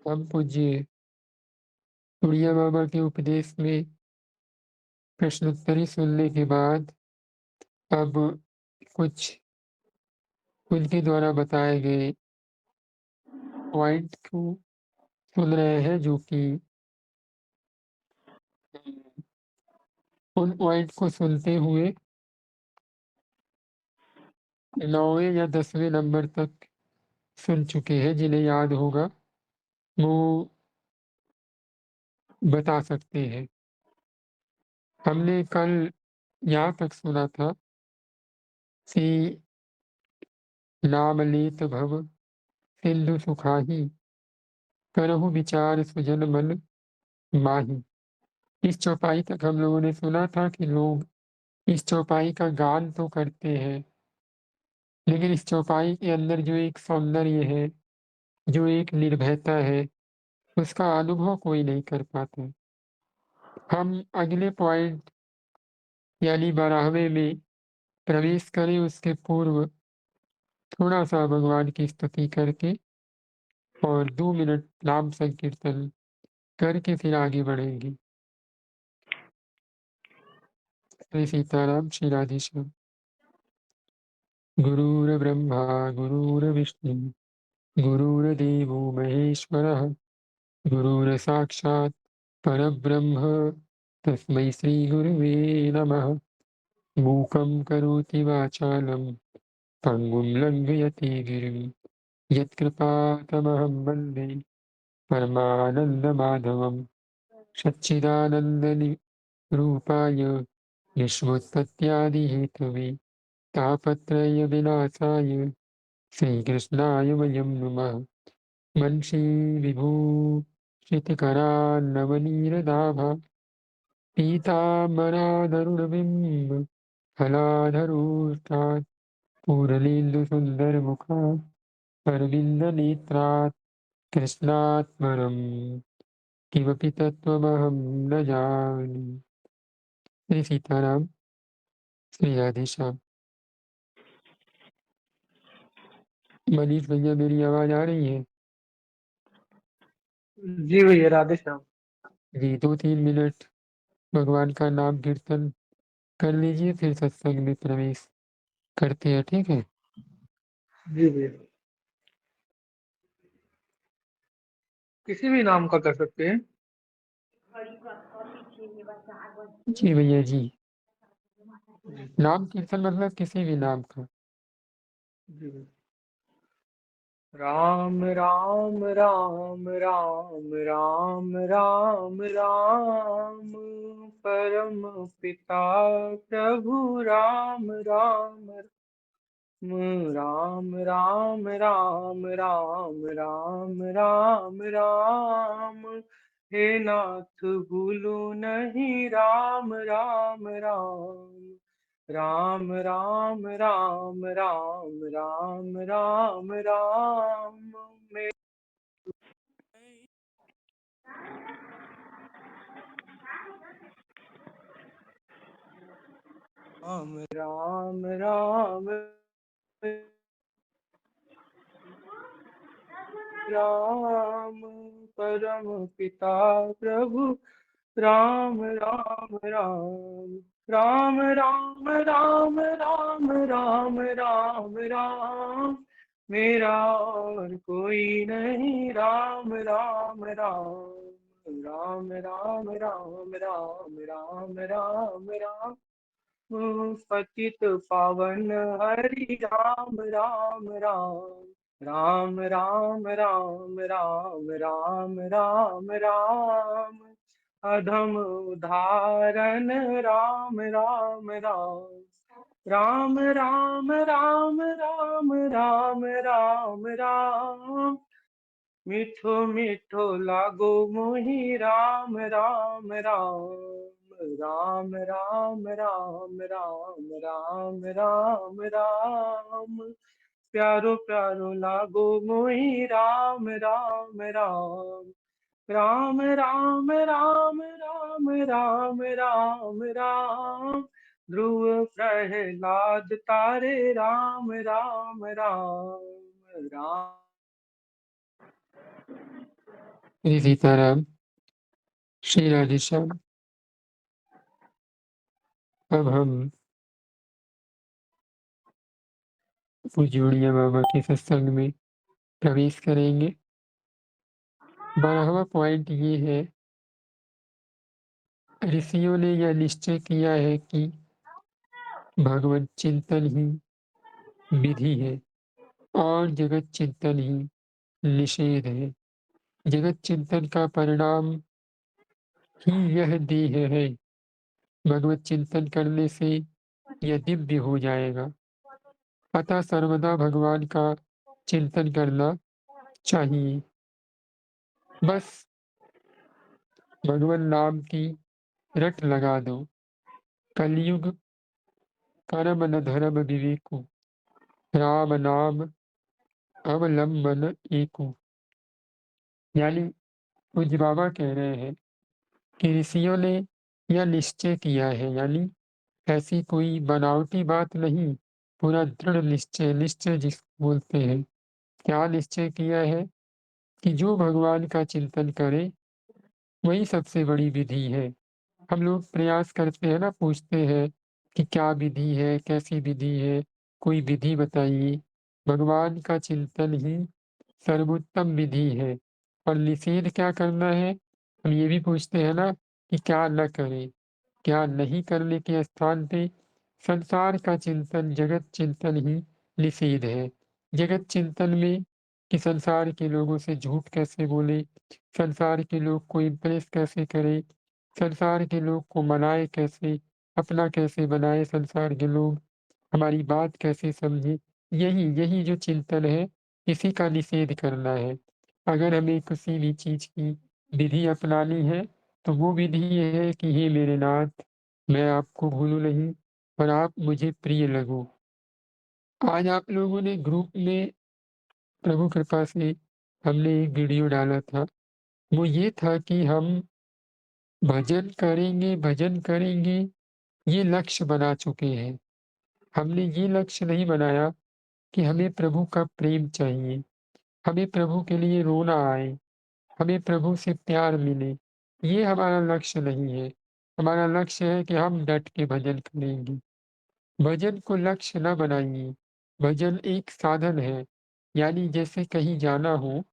हम पूज्य उड़िया बाबा के उपदेश में प्रश्नोत्तरी सुनने के बाद अब कुछ उनके द्वारा बताए गए पॉइंट को सुन रहे हैं, जो कि उन पॉइंट को सुनते हुए 9वें या 10वें नंबर तक सुन चुके हैं। जिन्हें याद होगा वो बता सकते हैं। हमने कल यहाँ तक सुना था कि नाम लेत भव सिंधु सुखाही, करहु विचार सुजन मन माही। इस चौपाई तक हम लोगों ने सुना था कि लोग इस चौपाई का गान तो करते हैं, लेकिन इस चौपाई के अंदर जो एक सौंदर्य है, जो एक निर्भयता है, उसका अनुभव कोई नहीं कर पाता। हम अगले पॉइंट यानी 12वें में प्रवेश करें उसके पूर्व थोड़ा-सा भगवान की स्तुति करके और 2 मिनट नाम संकीर्तन करके फिर आगे बढ़ेंगे। श्री सीताराम, श्री राधे श्याम। गुरुर्ब्रह्मा गुरुर्विष्णु गुरुर्देवो महेश्वरः, गुरुर्साक्षात् परब्रह्म तस्मै श्रीगुरवे नमः। मूकं करोति वाचालं पङ्गुं लङ्घयति गिरिं, यत्कृपातमहं वन्दे परमानन्दमाधवं। सच्चिदानन्दरूपाय विश्वोत्पत्त्यादिहेतवे तापत्रयविनाशाय श्रीकृष्णाय वयं नुमः। वंशी विभूषितकरान्नवनीरदाभा पीताम्बराधरुणबिम्ब फलाधरोष्ठात् पूरनेन्दुसुन्दरमुखात् अरविन्दनेत्रात् कृष्णात् परं किमपि तत्त्वमहं न जाने। श्री सीताराम, श्री राधे श्याम। मनीष भैया, मेरी आवाज़ आ रही है? जी भैया, राधे श्याम। जी, 2-3 मिनट भगवान का नाम कीर्तन कर लीजिए, फिर सत्संग में प्रवेश करते हैं, ठीक है? जी भैया, किसी भी नाम का कर सकते हैं। जी भैया जी। जी नाम कीर्तन मतलब किसी भी नाम का। जी भैया। राम राम राम राम राम राम राम, परम पिता प्रभु राम राम राम राम राम राम राम राम राम। हे नाथ भूलू नहीं राम राम राम राम राम राम राम राम राम राम। राम राम राम राम, परम पिता प्रभु राम राम राम राम राम राम राम राम राम राम। मेरा और कोई नहीं राम राम राम राम राम राम राम राम राम राम। पतित पावन हरि राम राम राम राम राम राम राम राम राम राम। अधम उदाहरण राम राम राम राम राम राम राम राम राम राम। मिठो मिठो लागो मोहि राम राम राम राम राम राम राम राम राम। प्यारो प्यारो लागो मोहि राम राम राम राम राम राम राम राम राम। ध्रुव प्रहलाद तारे राम राम राम राम। श्री सीताराम, श्री राधेश्याम। अब हम पूज्य उड़िया बाबा के सत्संग में प्रवेश करेंगे। 12वां पॉइंट ये है, ऋषियों ने यह निश्चय किया है कि भगवत चिंतन ही विधि है और जगत चिंतन ही निषेध है। जगत चिंतन का परिणाम ही यह देह है। भगवत चिंतन करने से यह दिव्य हो जाएगा। अतः सर्वदा भगवान का चिंतन करना चाहिए। बस भगवान नाम की रट लगा दो। कलयुग कर्म न धर्म विवेकु, राम नाम अवलंबन एकु। यानी पूज्य बाबा कह रहे हैं कि ऋषियों ने यह निश्चय किया है, यानी ऐसी कोई बनावटी बात नहीं, पूरा दृढ़ निश्चय, निश्चय जिसको बोलते हैं। क्या निश्चय किया है कि जो भगवान का चिंतन करे वही सबसे बड़ी विधि है। हम लोग प्रयास करते हैं ना, पूछते हैं कि क्या विधि है, कैसी विधि है, कोई विधि बताइए। भगवान का चिंतन ही सर्वोत्तम विधि है। और निषेध क्या करना है, हम ये भी पूछते हैं ना कि क्या न करें। क्या नहीं करने के स्थान पे संसार का चिंतन, जगत चिंतन ही निषेध है। जगत चिंतन में कि संसार के लोगों से झूठ कैसे बोले, संसार के लोग को इम्प्रेस कैसे करे, संसार के लोग को मनाए कैसे, अपना कैसे बनाए संसार के लोग, हमारी बात कैसे समझे, यही यही जो चिंतन है, इसी का निषेध करना है। अगर हमें किसी भी चीज़ की विधि अपनानी है, तो वो विधि ये है कि हे मेरे नाथ, मैं आपको भूलूँ नहीं और आप मुझे प्रिय लगो। आज आप लोगों ने ग्रुप में प्रभु कृपा से हमने एक वीडियो डाला था। वो ये था कि हम भजन करेंगे, ये लक्ष्य बना चुके हैं। हमने ये लक्ष्य नहीं बनाया कि हमें प्रभु का प्रेम चाहिए, हमें प्रभु के लिए रोना आए, हमें प्रभु से प्यार मिले। ये हमारा लक्ष्य नहीं है। हमारा लक्ष्य है कि हम डट के भजन करेंगे। भजन को लक्ष्य न बनाइए। भजन एक साधन है। यानी जैसे कहीं जाना हो,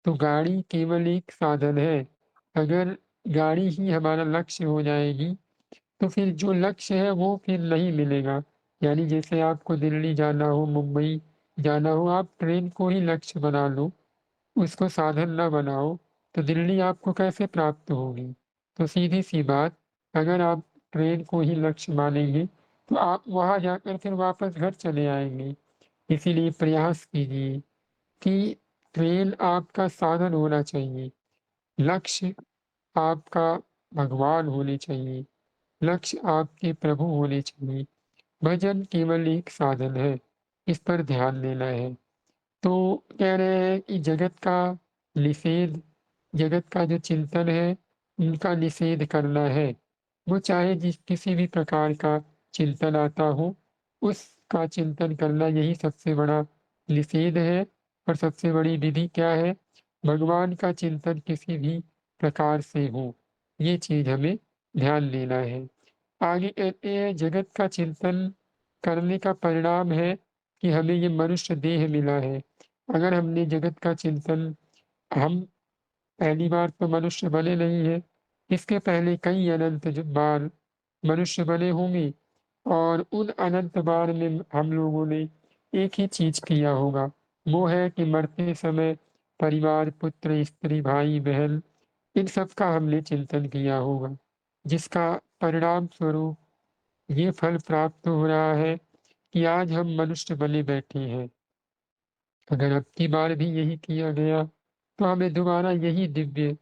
तो गाड़ी केवल एक साधन है। अगर गाड़ी ही हमारा लक्ष्य हो जाएगी, तो फिर जो लक्ष्य है वो फिर नहीं मिलेगा। यानी जैसे आपको दिल्ली जाना हो, मुंबई जाना हो, आप ट्रेन को ही लक्ष्य बना लो, उसको साधन ना बनाओ, तो दिल्ली आपको कैसे प्राप्त होगी? तो सीधी-सी बात, अगर आप ट्रेन को ही लक्ष्य मानेंगे, तो आप वहाँ जाकर फिर वापस घर चले आएँगे। इसीलिए प्रयास कीजिए कि ट्रेन आपका साधन होना चाहिए, लक्ष्य आपका भगवान होने चाहिए, लक्ष्य आपके प्रभु होने चाहिए। भजन केवल एक साधन है, इस पर ध्यान देना है। तो कह रहे हैं कि जगत का निषेध, जगत का जो चिंतन है, उनका निषेध करना है। वो चाहे किसी भी प्रकार का चिंतन आता हो, उसका चिंतन करना यही सबसे बड़ा निषेध है। और सबसे बड़ी विधि क्या है? भगवान का चिंतन किसी भी प्रकार से हो, ये चीज़ हमें ध्यान देना है। आगे कहते हैं जगत का चिंतन करने का परिणाम है कि हमें ये मनुष्य देह मिला है। अगर हमने जगत का चिंतन, हम पहली बार तो मनुष्य बने नहीं हैं, इसके पहले कई अनंत बार मनुष्य बने होंगे और उन अनंत बार में हम लोगों ने एक ही चीज़ किया होगा, वो है कि मरते समय परिवार, पुत्र, स्त्री, भाई-बहन, इन सब का हमने चिंतन किया होगा, जिसका परिणाम स्वरूप ये फल प्राप्त हो रहा है कि आज हम मनुष्य बने बैठे हैं। अगर अब की बार भी यही किया गया, तो हमें दोबारा यही दिव्य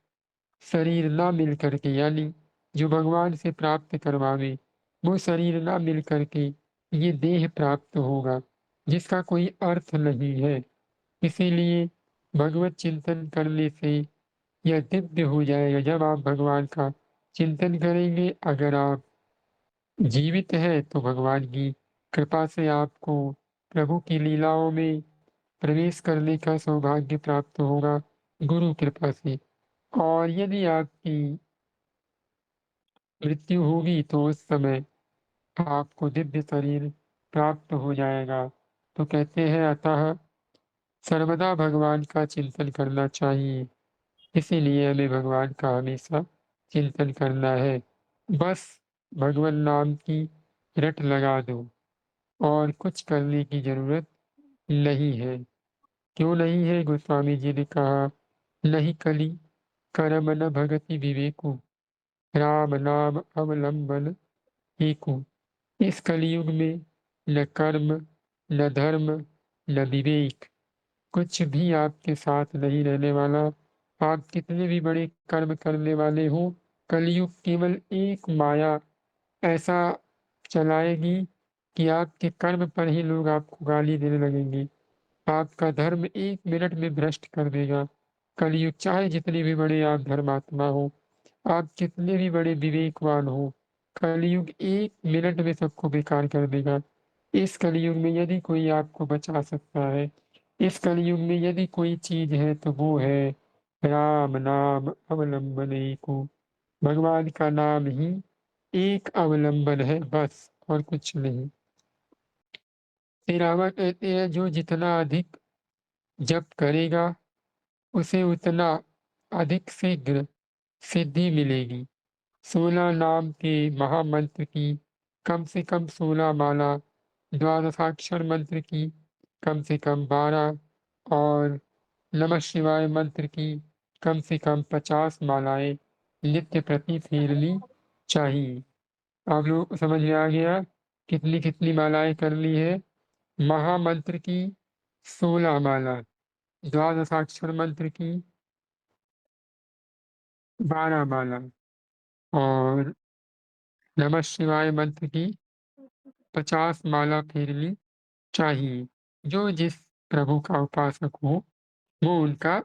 शरीर ना मिल कर के, यानी जो भगवान से प्राप्त करवावे, वो शरीर ना मिल कर के ये देह प्राप्त होगा, जिसका कोई अर्थ नहीं है। इसीलिए भगवत चिंतन करने से यह दिव्य हो जाएगा। जब आप भगवान का चिंतन करेंगे, अगर आप जीवित हैं, तो भगवान की कृपा से आपको प्रभु की लीलाओं में प्रवेश करने का सौभाग्य प्राप्त होगा, गुरु कृपा से। और यदि आपकी मृत्यु होगी तो उस समय आपको दिव्य शरीर प्राप्त हो जाएगा। तो कहते हैं अतः सर्वदा भगवान का चिंतन करना चाहिए। इसीलिए हमें भगवान का हमेशा चिंतन करना है। बस भगवन नाम की रट लगा दो और कुछ करने की ज़रूरत नहीं है। क्यों नहीं है? गोस्वामी जी ने कहा, नहीं कलि कर्म न भगति विवेकु, राम नाम अवलंबन एको। इस कलयुग में न कर्म, न धर्म, न विवेक, कुछ भी आपके साथ नहीं रहने वाला। आप कितने भी बड़े कर्म करने वाले हों, कलयुग केवल एक माया ऐसा चलाएगी कि आपके कर्म पर ही लोग आपको गाली देने लगेंगे। आपका धर्म 1 मिनट में भ्रष्ट कर देगा। कलयुग चाहे जितने भी बड़े आप धर्मात्मा हो, आप कितने भी बड़े विवेकवान हो, कलयुग 1 मिनट में सबको बेकार कर देगा। इस कलयुग में यदि कोई आपको बचा सकता है, इस कलयुग में यदि कोई चीज़ है तो वो है राम नाम अवलंबन एको। भगवान का नाम ही एक अवलंबन है बस और कुछ नहीं। श्री रामा कहते हैं जो जितना अधिक जप करेगा उसे उतना अधिक शीघ्र सिद्धि मिलेगी। 16 नाम के महामंत्र की कम से कम 16 माला, द्वादशाक्षर मंत्र की कम से कम 12 और नमः शिवाय मंत्र की कम से कम 50 मालाएँ नित्य प्रति फेरनी चाहिए। आप लोगों को समझ में आ गया? कितनी-कितनी मालाएँ करनी है? महामंत्र की 16 माला, द्वादशाक्षर मंत्र की 12 माला और नमः शिवाय मंत्र की 50 माला फेरनी चाहिए। जो जिस प्रभु का उपासक हो, वो उनका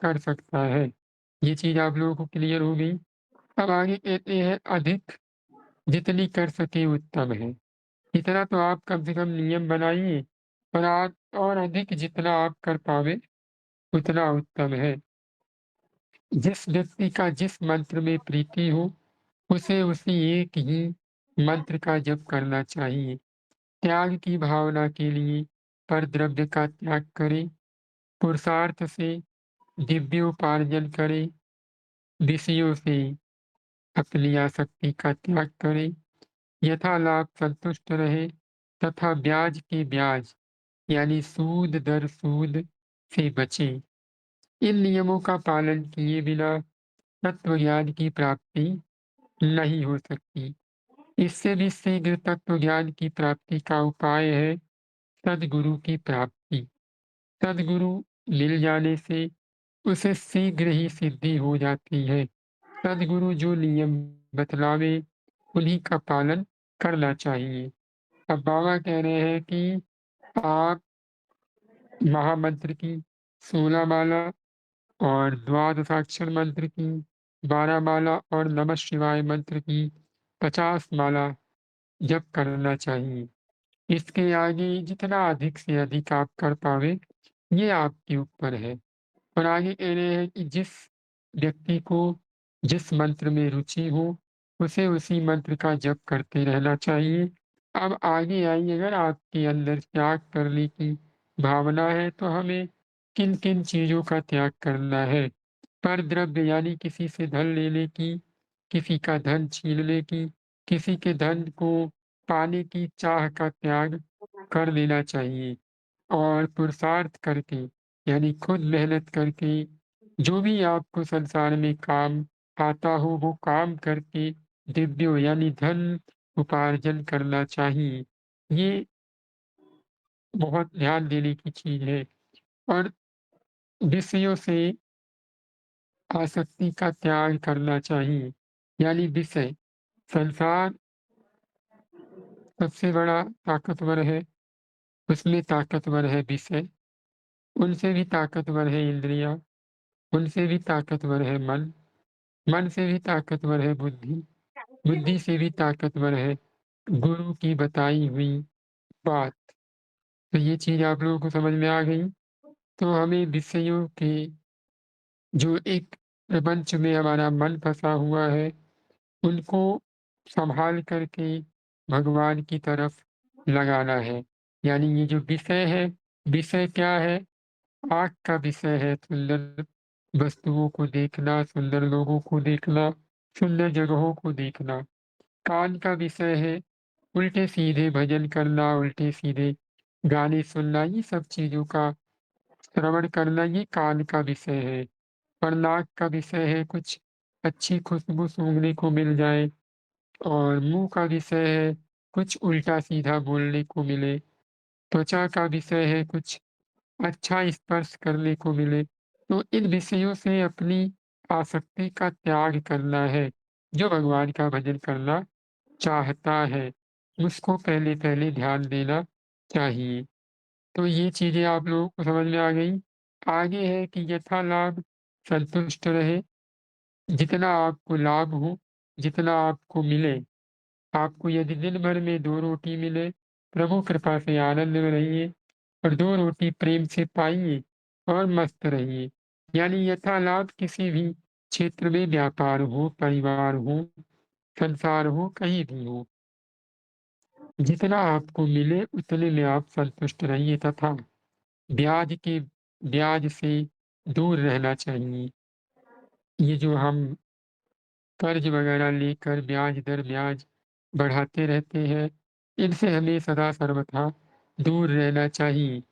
कर सकता है। ये चीज़ आप लोगों को क्लियर हो गई? अब आगे कहते हैं अधिक जितनी कर सके उत्तम है। इतना तो आप कम से कम नियम बनाइए और आप और अधिक जितना आप कर पावें उतना उत्तम है। जिस व्यक्ति का जिस मंत्र में प्रीति हो, उसे उसी एक ही मंत्र का जप करना चाहिए। त्याग की भावना के लिए परद्रव्य का त्याग करें, पुरुषार्थ से दिव्योपार्जन करें, विषयों से अपनी आसक्ति का त्याग करें, यथालाप संतुष्ट रहें तथा ब्याज के ब्याज यानी सूद दर सूद से बचें। इन नियमों का पालन किए बिना तत्व ज्ञान की प्राप्ति नहीं हो सकती। इससे भी शीघ्र तत्व ज्ञान की प्राप्ति का उपाय है सद्गुरु की प्राप्ति। सद्गुरु मिल जाने से उसे शीघ्र ही सिद्धि हो जाती है। सद्गुरु जो नियम बतलावे उन्हीं का पालन करना चाहिए। अब बाबा कह रहे हैं कि आप महामंत्र की 16 माला और द्वादशाक्षर मंत्र की 12 माला और नमः शिवाय मंत्र की 50 माला जप करना चाहिए। इसके आगे जितना अधिक से अधिक आप कर पावें, ये आपके ऊपर है। और आगे कह रहे हैं कि जिस व्यक्ति को जिस मंत्र में रुचि हो, उसे उसी मंत्र का जप करते रहना चाहिए। अब आगे आइए अगर आपके अंदर त्याग करने की भावना है, तो हमें किन-किन चीज़ों का त्याग करना है। परद्रव्य यानी किसी से धन लेने की, किसी का धन छीनने की, किसी के धन को पाने की चाह का त्याग कर देना चाहिए और पुरुषार्थ करके यानी खुद मेहनत करके जो भी आपको संसार में काम आता हो वो काम करके दिव्यो यानी धन उपार्जन करना चाहिए। ये बहुत ध्यान देने की चीज़ है और विषयों से आसक्ति का त्याग करना चाहिए। यानी विषय संसार सबसे बड़ा ताकतवर है, उसमें ताकतवर है विषय, उनसे भी ताकतवर है इंद्रियाँ, उनसे भी ताकतवर है मन, मन से भी ताकतवर है बुद्धि, बुद्धि से भी ताकतवर है गुरु की बताई हुई बात। तो ये चीज़ आप लोगों को समझ में आ गई? तो हमें विषयों के जो एक प्रपंच में हमारा मन फँसा हुआ है, उनको सँभाल कर के भगवान की तरफ लगाना है। यानी ये जो विषय है, विषय क्या है? आँख का विषय है सुंदर वस्तुओं को देखना, सुंदर लोगों को देखना, सुंदर जगहों को देखना। कान का विषय है उल्टे-सीधे भजन करना, उल्टे-सीधे गाने सुनना, ये सब चीज़ों का श्रवण करना ये कान का विषय है। और नाक का विषय है कुछ अच्छी खुशबू सूँघने को मिल जाए और मुँह का विषय है कुछ उल्टा-सीधा बोलने को मिले। त्वचा का विषय है कुछ अच्छा स्पर्श करने को मिले। तो इन विषयों से अपनी आसक्ति का त्याग करना है। जो भगवान का भजन करना चाहता है, उसको पहले-पहले ध्यान देना चाहिए। तो ये चीज़ें आप लोगों को समझ में आ गई। आगे है कि यथालाभ संतुष्ट रहे, जितना आपको लाभ हो, जितना आपको मिले। आपको यदि दिन भर में 2 रोटी मिले, प्रभु कृपा से आनंद में रहिए और 2 रोटी प्रेम से पाइए और मस्त रहिए। यानी यथालाभ किसी भी क्षेत्र में व्यापार हो, परिवार हो, संसार हो, कहीं भी हो। जितना आपको मिले उतने में आप संतुष्ट रहिए तथा ब्याज के ब्याज से दूर रहना चाहिए। ये जो हम कर्ज वगैरह लेकर ब्याज बढ़ाते रहते हैं, इनसे हमें सदा सर्वथा दूर रहना चाहिए।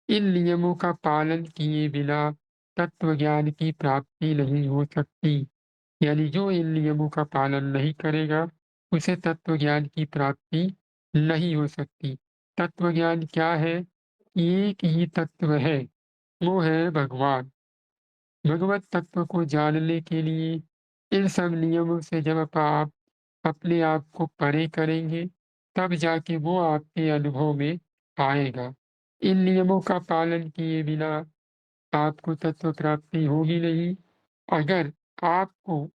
इन नियमों का पालन किए बिना तत्व ज्ञान की प्राप्ति नहीं हो सकती। यानी जो इन नियमों का पालन नहीं करेगा, उसे तत्व ज्ञान की प्राप्ति नहीं हो सकती। तत्व ज्ञान क्या है? एक ही तत्व है, वो है भगवान। भगवत तत्व को जानने के लिए इन सब नियमों से जब आप अपने आप को परे करेंगे, तब जाके वो आपके अनुभव में आएगा। इन नियमों का पालन किए बिना आपको तत्व प्राप्ति होगी नहीं। अगर आपको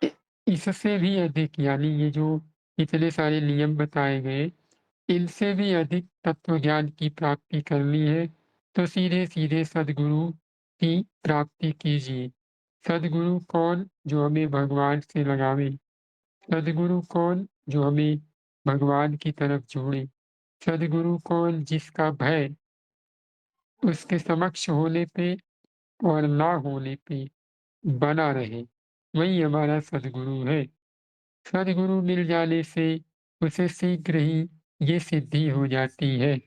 इ इससे भी अधिक यानी ये जो इतने सारे नियम बताए गए, इनसे भी अधिक तत्व ज्ञान की प्राप्ति करनी है, तो सीधे-सीधे सद्गुरु की प्राप्ति कीजिए। सद्गुरु कौन? जो हमें भगवान से लगावे। सद्गुरु कौन? जो हमें भगवान की तरफ जोड़े। सद्गुरु कौन? जिसका भय उसके समक्ष होने पे और ना होने पे बना रहे, वही हमारा सद्गुरु है। सद्गुरु मिल जाने से उसे शीघ्र ही ये सिद्धि हो जाती है।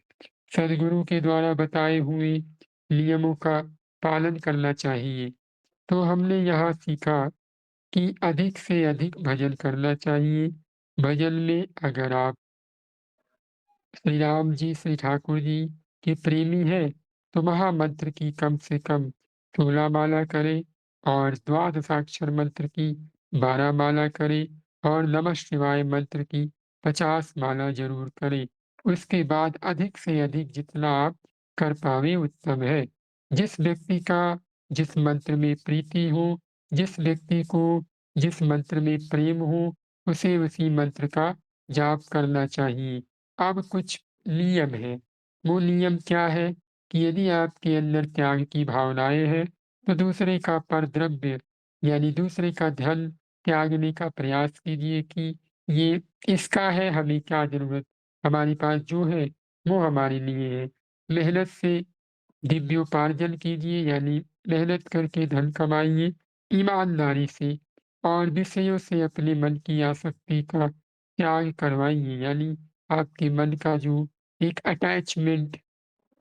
सद्गुरु के द्वारा बताए हुए नियमों का पालन करना चाहिए। तो हमने यहाँ सीखा कि अधिक से अधिक भजन करना चाहिए। भजन में अगर आप श्री राम जी, श्री ठाकुर जी के प्रेमी हैं, तो महामंत्र की कम से कम 16 माला करें और द्वादशाक्षर मंत्र की 12 माला करें और नमः शिवाय मंत्र की 50 माला ज़रूर करें। उसके बाद अधिक से अधिक जितना आप कर पावें उत्तम है। जिस व्यक्ति का जिस मंत्र में प्रीति हो, जिस व्यक्ति को जिस मंत्र में प्रेम हो, उसे उसी मंत्र का जाप करना चाहिए। अब कुछ नियम हैं। वो नियम क्या है कि यदि आपके अंदर त्याग की भावनाएँ हैं, तो दूसरे का परद्रव्य यानी दूसरे का धन त्यागने का प्रयास कीजिए कि ये इसका है, हमें क्या ज़रूरत? हमारे पास जो है, वो हमारे लिए है। मेहनत से दिव्योपार्जन कीजिए यानी मेहनत करके धन कमाइए ईमानदारी से और विषयों से अपने मन की आसक्ति का त्याग करवाइए यानी आपके मन का जो एक अटैचमेंट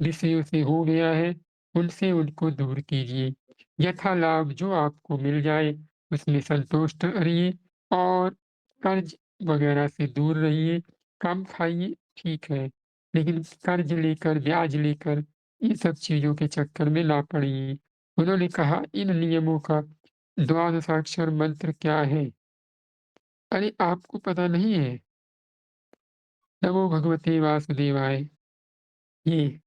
विषयों से हो गया है, उनसे उनको दूर कीजिए। यथालाभ जो आपको मिल जाए, उसमें संतुष्ट रहिए और कर्ज वगैरह से दूर रहिए। कम खाइए, ठीक है, लेकिन कर्ज लेकर, ब्याज लेकर इन सब चीज़ों के चक्कर में ना पड़िए। उन्होंने कहा, इन नियमों का द्वादशाक्षर मंत्र क्या है? अरे! आपको पता नहीं है? नमो भगवते वासुदेवाय। ये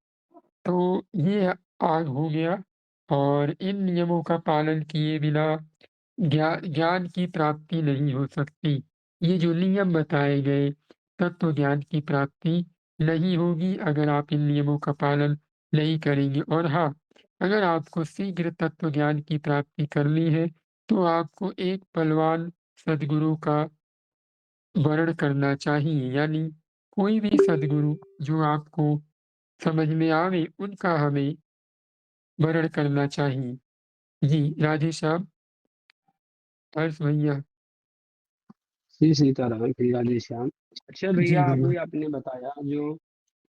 ये आग हो गया और इन नियमों का पालन किए बिना ज्ञान की प्राप्ति नहीं हो सकती। ये जो नियम बताए गए, तत्व ज्ञान की प्राप्ति नहीं होगी अगर आप इन नियमों का पालन नहीं करेंगे और हाँ, अगर आपको शीघ्र तत्व ज्ञान की प्राप्ति करनी है, तो आपको एक बलवान सद्गुरु का वर्ण करना चाहिए। यानी कोई भी सद्गुरु जो आपको समझ में आवे, उनका हमें वर्ण करना चाहिए। जी, राधे श्याम, हर्ष भैया। श्री सीताराम श्री राधे श्याम। अच्छा जी भैया, भैया। वही आपने बताया जो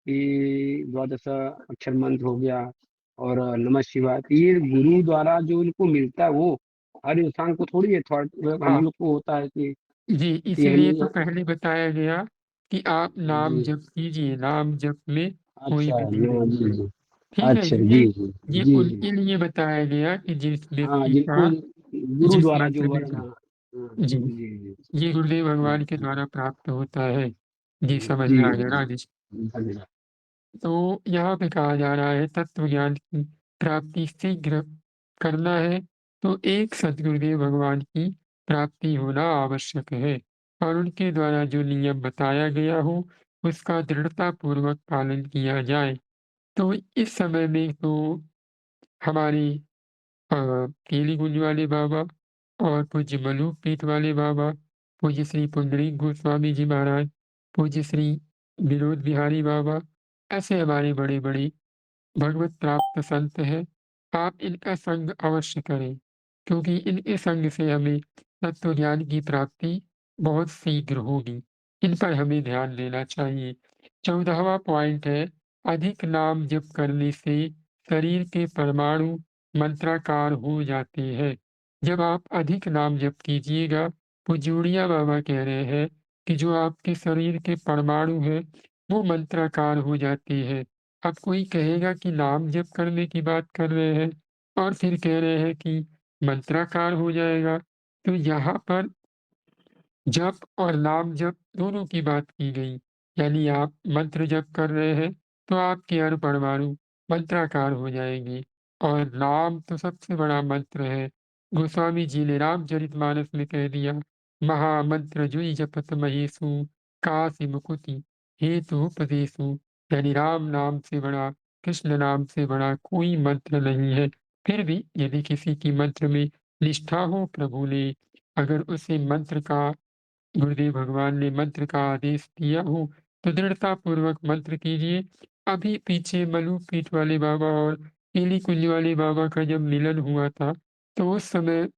कि द्वादश अक्षर मंत्र हो गया और नमः शिवाय, तो ये गुरु द्वारा जो इनको मिलता है वो हर इंसान को थोड़ी है, थोड़ा मतलब हम हाँ, लोग को होता है जी, कि इसीलिए तो हम। पहले बताया गया कि आप नाम जी। जप कीजिए, नाम जप में कोई अच्छा विधि जी नहीं जी है। जी। ठीक है? अच्छा जी जी ये जी जी। उनके लिए बताया गया कि जिस हाँ, व्यक्ति जिनको का गुरु जिस द्वारा जो मंत्र में वर्ण, हाँ हाँ, जी, जी जी ये गुरुदेव भगवान के जी द्वारा प्राप्त होता है। जी, समझ जी में आ गया जी, राजेश। धन्यवाद। तो यहाँ पे कहा जा रहा है तत्व ज्ञान की प्राप्ति शीघ्र करना है, तो एक सद्गुरुदेव भगवान की प्राप्ति होना आवश्यक है और उनके द्वारा जो नियम बताया गया हो, उसका दृढ़तापूर्वक पालन किया जाए। तो इस समय में तो हमारे अ, केली कुंज वाले बाबा और पूज्य मलूक पीठ वाले बाबा, पूज्य श्री पुंडरीक गोस्वामी जी महाराज, पूज्य श्री विनोद बिहारी बाबा, ऐसे हमारे बड़े-बड़े भगवत प्राप्त संत हैं। आप इनका संग अवश्य करें, क्योंकि इनके संग से हमें तत्व ज्ञान की प्राप्ति बहुत शीघ्र होगी। इन पर हमें ध्यान देना चाहिए। 14वां पॉइंट है, अधिक नाम जप करने से शरीर के परमाणु मंत्राकार हो जाते हैं। जब आप अधिक नाम जप कीजिएगा, पूज्य उड़िया बाबा कह रहे हैं कि जो आपके शरीर के परमाणु हैं, वो मंत्राकार हो जाते हैं। अब कोई कहेगा कि नाम जप करने की बात कर रहे हैं और फिर कह रहे हैं कि मंत्राकार हो जाएगा। तो यहाँ पर जप और नाम जप दोनों की बात की गई। यानी आप मंत्र जप कर रहे हैं, तो आपके अणु-परमाणु मंत्राकार हो जाएँगे और नाम तो सबसे बड़ा मंत्र है। गोस्वामी जी ने रामचरितमानस में कह दिया, महामंत्र जुइ जपत महेषु, काशि मुकुति हेतुपदेषु। यानी राम नाम से बड़ा, कृष्ण नाम से बड़ा कोई मंत्र नहीं है। फिर भी यदि किसी की मंत्र में निष्ठा हो, प्रभु ने अगर उसे मंत्र का गुरुदेव भगवान ने मंत्र का आदेश दिया हो, तो दृढ़तापूर्वक मंत्र कीजिए। अभी पीछे मलूक पीठ वाले बाबा और केली कुंज वाले बाबा का जब मिलन हुआ था, तो उस समय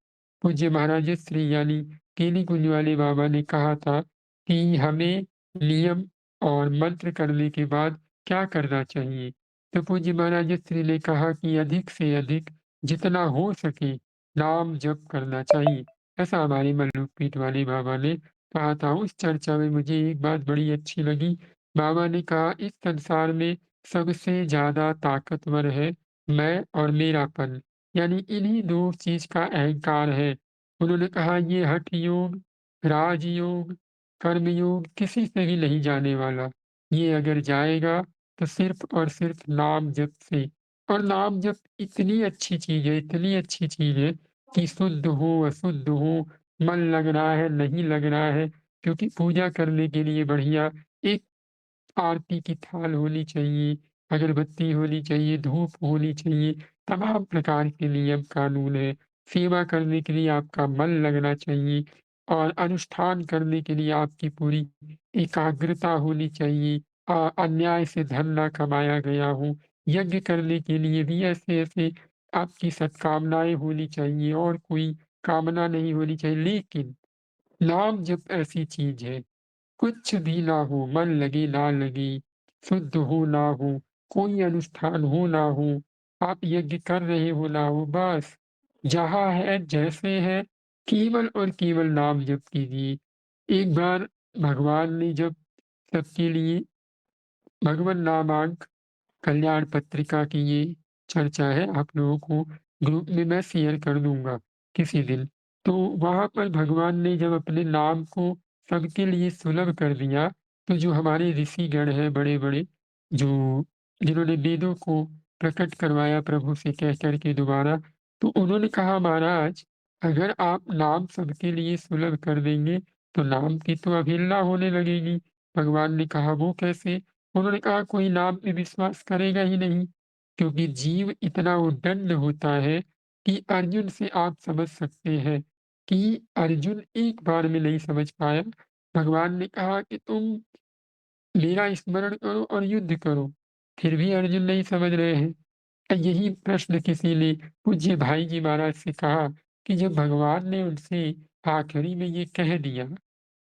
पूज्य महाराज श्री यानी केली कुंज वाले बाबा ने कहा था कि हमें नियम और मंत्र करने के बाद क्या करना चाहिए? तो पूज्य महाराज श्री ने कहा कि अधिक से अधिक जितना हो सके नाम जप करना चाहिए। ऐसा हमारे मल्लूक पीठ वाले बाबा ने कहा था। उस चर्चा में मुझे एक बात बड़ी अच्छी लगी। बाबा ने कहा इस संसार में सबसे ज़्यादा ताकतवर है मैं और मेरापन, यानी इन्हीं 2 चीज़ का अहंकार है। उन्होंने कहा ये हठ योग, राजयोग, कर्म योग किसी से भी नहीं जाने वाला। ये अगर जाएगा तो सिर्फ़ और सिर्फ़ नाम जप से। और नाम जप इतनी अच्छी चीज़ है, इतनी अच्छी चीज़ है कि शुद्ध हो, अशुद्ध हो, मन लग रहा है, नहीं लग रहा है, क्योंकि पूजा करने के लिए बढ़िया एक आरती की थाल होनी चाहिए, अगरबत्ती होनी चाहिए, धूप होनी चाहिए, तमाम प्रकार के नियम कानून हैं। सेवा करने के लिए आपका मन लगना चाहिए और अनुष्ठान करने के लिए आपकी पूरी एकाग्रता होनी चाहिए। अन्याय से धन ना कमाया गया हो, यज्ञ करने के लिए भी ऐसे-ऐसे आपकी सत्कामनाएँ होनी चाहिए और कोई कामना नहीं होनी चाहिए। लेकिन नाम जप ऐसी चीज़ है, कुछ भी ना हो, मन लगे ना लगे, शुद्ध हो ना हो, कोई अनुष्ठान हो ना हो, आप यज्ञ कर रहे हो ना हो, बस जहाँ है, जैसे है, केवल और केवल नाम जप कीजिए। एक बार भगवान ने जब सबके लिए भगवन नामांक कल्याण पत्रिका की ये चर्चा है, आप लोगों को ग्रुप में मैं शेयर कर दूँगा किसी दिन। तो वहाँ पर भगवान ने जब अपने नाम को सबके लिए सुलभ कर दिया, तो जो हमारे ऋषिगण हैं बड़े-बड़े, जो जिन्होंने वेदों को प्रकट करवाया प्रभु से कह कर के दोबारा, तो उन्होंने कहा महाराज, अगर आप नाम सबके लिए सुलभ कर देंगे, तो नाम की तो अवहेलना होने लगेगी। भगवान ने कहा वो कैसे? उन्होंने कहा कोई नाम पे विश्वास करेगा ही नहीं। क्योंकि जीव इतना उद्दंड होता है कि अर्जुन से आप समझ सकते हैं कि अर्जुन एक बार में नहीं समझ पाया। भगवान ने कहा कि तुम मेरा स्मरण करो और युद्ध करो, फिर भी अर्जुन नहीं समझ रहे हैं। यही प्रश्न किसी ने पूज्य भाई जी महाराज से कहा कि जब भगवान ने उनसे आखिरी में ये कह दिया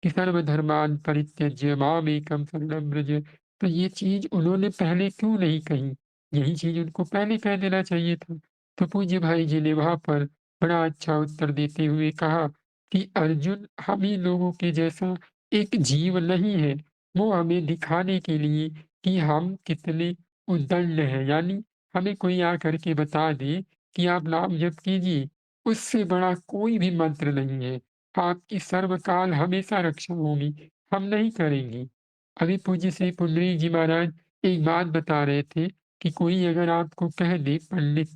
कि सर्वधर्मान् परित्यज्य मामेकं शरणं व्रज, तो ये चीज़ उन्होंने पहले क्यों नहीं कही? यही चीज़ उनको पहले कह देना चाहिए था। तो पूज्य भाई जी ने वहाँ पर बड़ा अच्छा उत्तर देते हुए कहा कि अर्जुन हम ही लोगों के जैसा एक जीव नहीं है, वो हमें दिखाने के लिए कि हम कितने उद्दंड हैं, यानी हमें कोई आकर के बता दे कि आप नाम जप कीजिए, उससे बड़ा कोई भी मंत्र नहीं है। आपकी सर्वकाल हमेशा रक्षा होगी, हम नहीं करेंगे। अभी पूज्य श्री पुंडरीक जी महाराज एक बात बता रहे थे कि कोई अगर आपको कह दे पंडित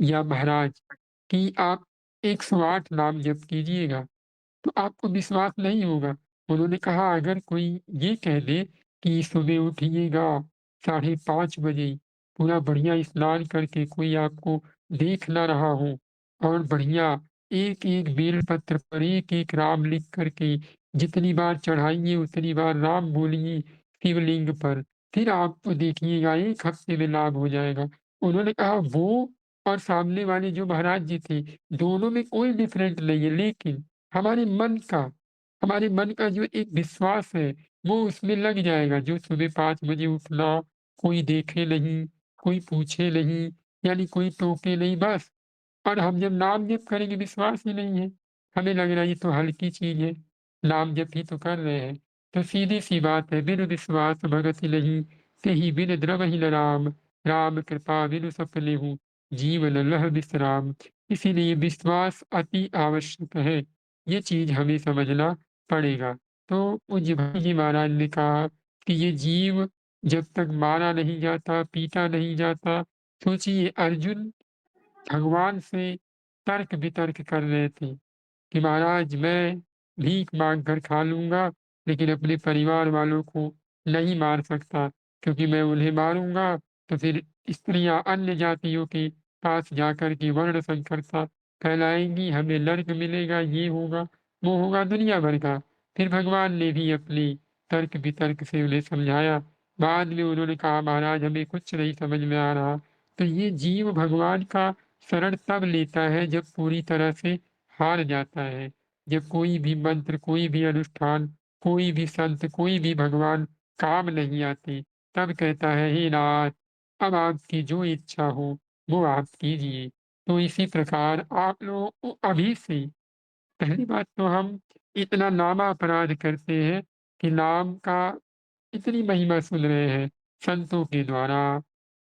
या महाराज कि आप 108 नाम जप कीजिएगा, तो आपको विश्वास नहीं होगा। उन्होंने कहा अगर कोई ये कह दे कि सुबह उठिएगा 5:30 बजे, पूरा बढ़िया स्नान करके कोई आपको देख ना रहा हो और बढ़िया एक-एक बेलपत्र पर एक-एक राम लिख कर के जितनी बार चढ़ाइए उतनी बार राम बोलिए शिवलिंग पर, फिर आपको देखिएगा 1 हफ्ते में लाभ हो जाएगा। उन्होंने कहा वो और सामने वाले जो महाराज जी थे, दोनों में कोई डिफरेंट नहीं है, लेकिन हमारे मन का जो एक विश्वास है, वो उसमें लग जाएगा। जो सुबह 5 बजे उठना, कोई देखे नहीं, कोई पूछे नहीं, यानी कोई टोके नहीं, बस। और हम जब नाम जप करेंगे विश्वास ही नहीं है, हमें लग रहा है ये तो हल्की चीज़ है, नाम जप ही तो कर रहे हैं। तो सीधी-सी बात है, बिनु विश्वास भगति नहीं, तेहि बिन द्रवहि न राम, राम कृपा बिनु सफ़ लेहु, जीवन लह बिसराम। इसीलिए विश्वास अति आवश्यक है, ये चीज़ हमें समझना पड़ेगा। तो पूज्य भाई जी महाराज ने कहा कि ये जीव जब तक मारा नहीं जाता, पीटा नहीं जाता, सोचिए अर्जुन भगवान से तर्क-वितर्क कर रहे थे कि महाराज मैं भीख माँग कर खा लूँगा, लेकिन अपने परिवार वालों को नहीं मार सकता, क्योंकि मैं उन्हें मारूँगा तो फिर स्त्रियाँ अन्य जातियों के पास जाकर के वर्ण संकरता फैलाएँगी, हमें नर्क मिलेगा, ये होगा, वो होगा, दुनिया भर का। फिर भगवान ने भी अपने तर्क-वितर्क से उन्हें समझाया। बाद में उन्होंने कहा महाराज हमें कुछ नहीं समझ में आ रहा। तो ये जीव भगवान का शरण तब लेता है जब पूरी तरह से हार जाता है। जब कोई भी मंत्र, कोई भी अनुष्ठान, कोई भी संत, कोई भी भगवान काम नहीं आते, तब कहता है हे नाथ अब आपकी जो इच्छा हो वो आप कीजिए। तो इसी प्रकार आप लोगों को अभी से पहली बात तो हम इतना नामापराध करते हैं कि नाम का इतनी महिमा सुन रहे हैं संतों के द्वारा,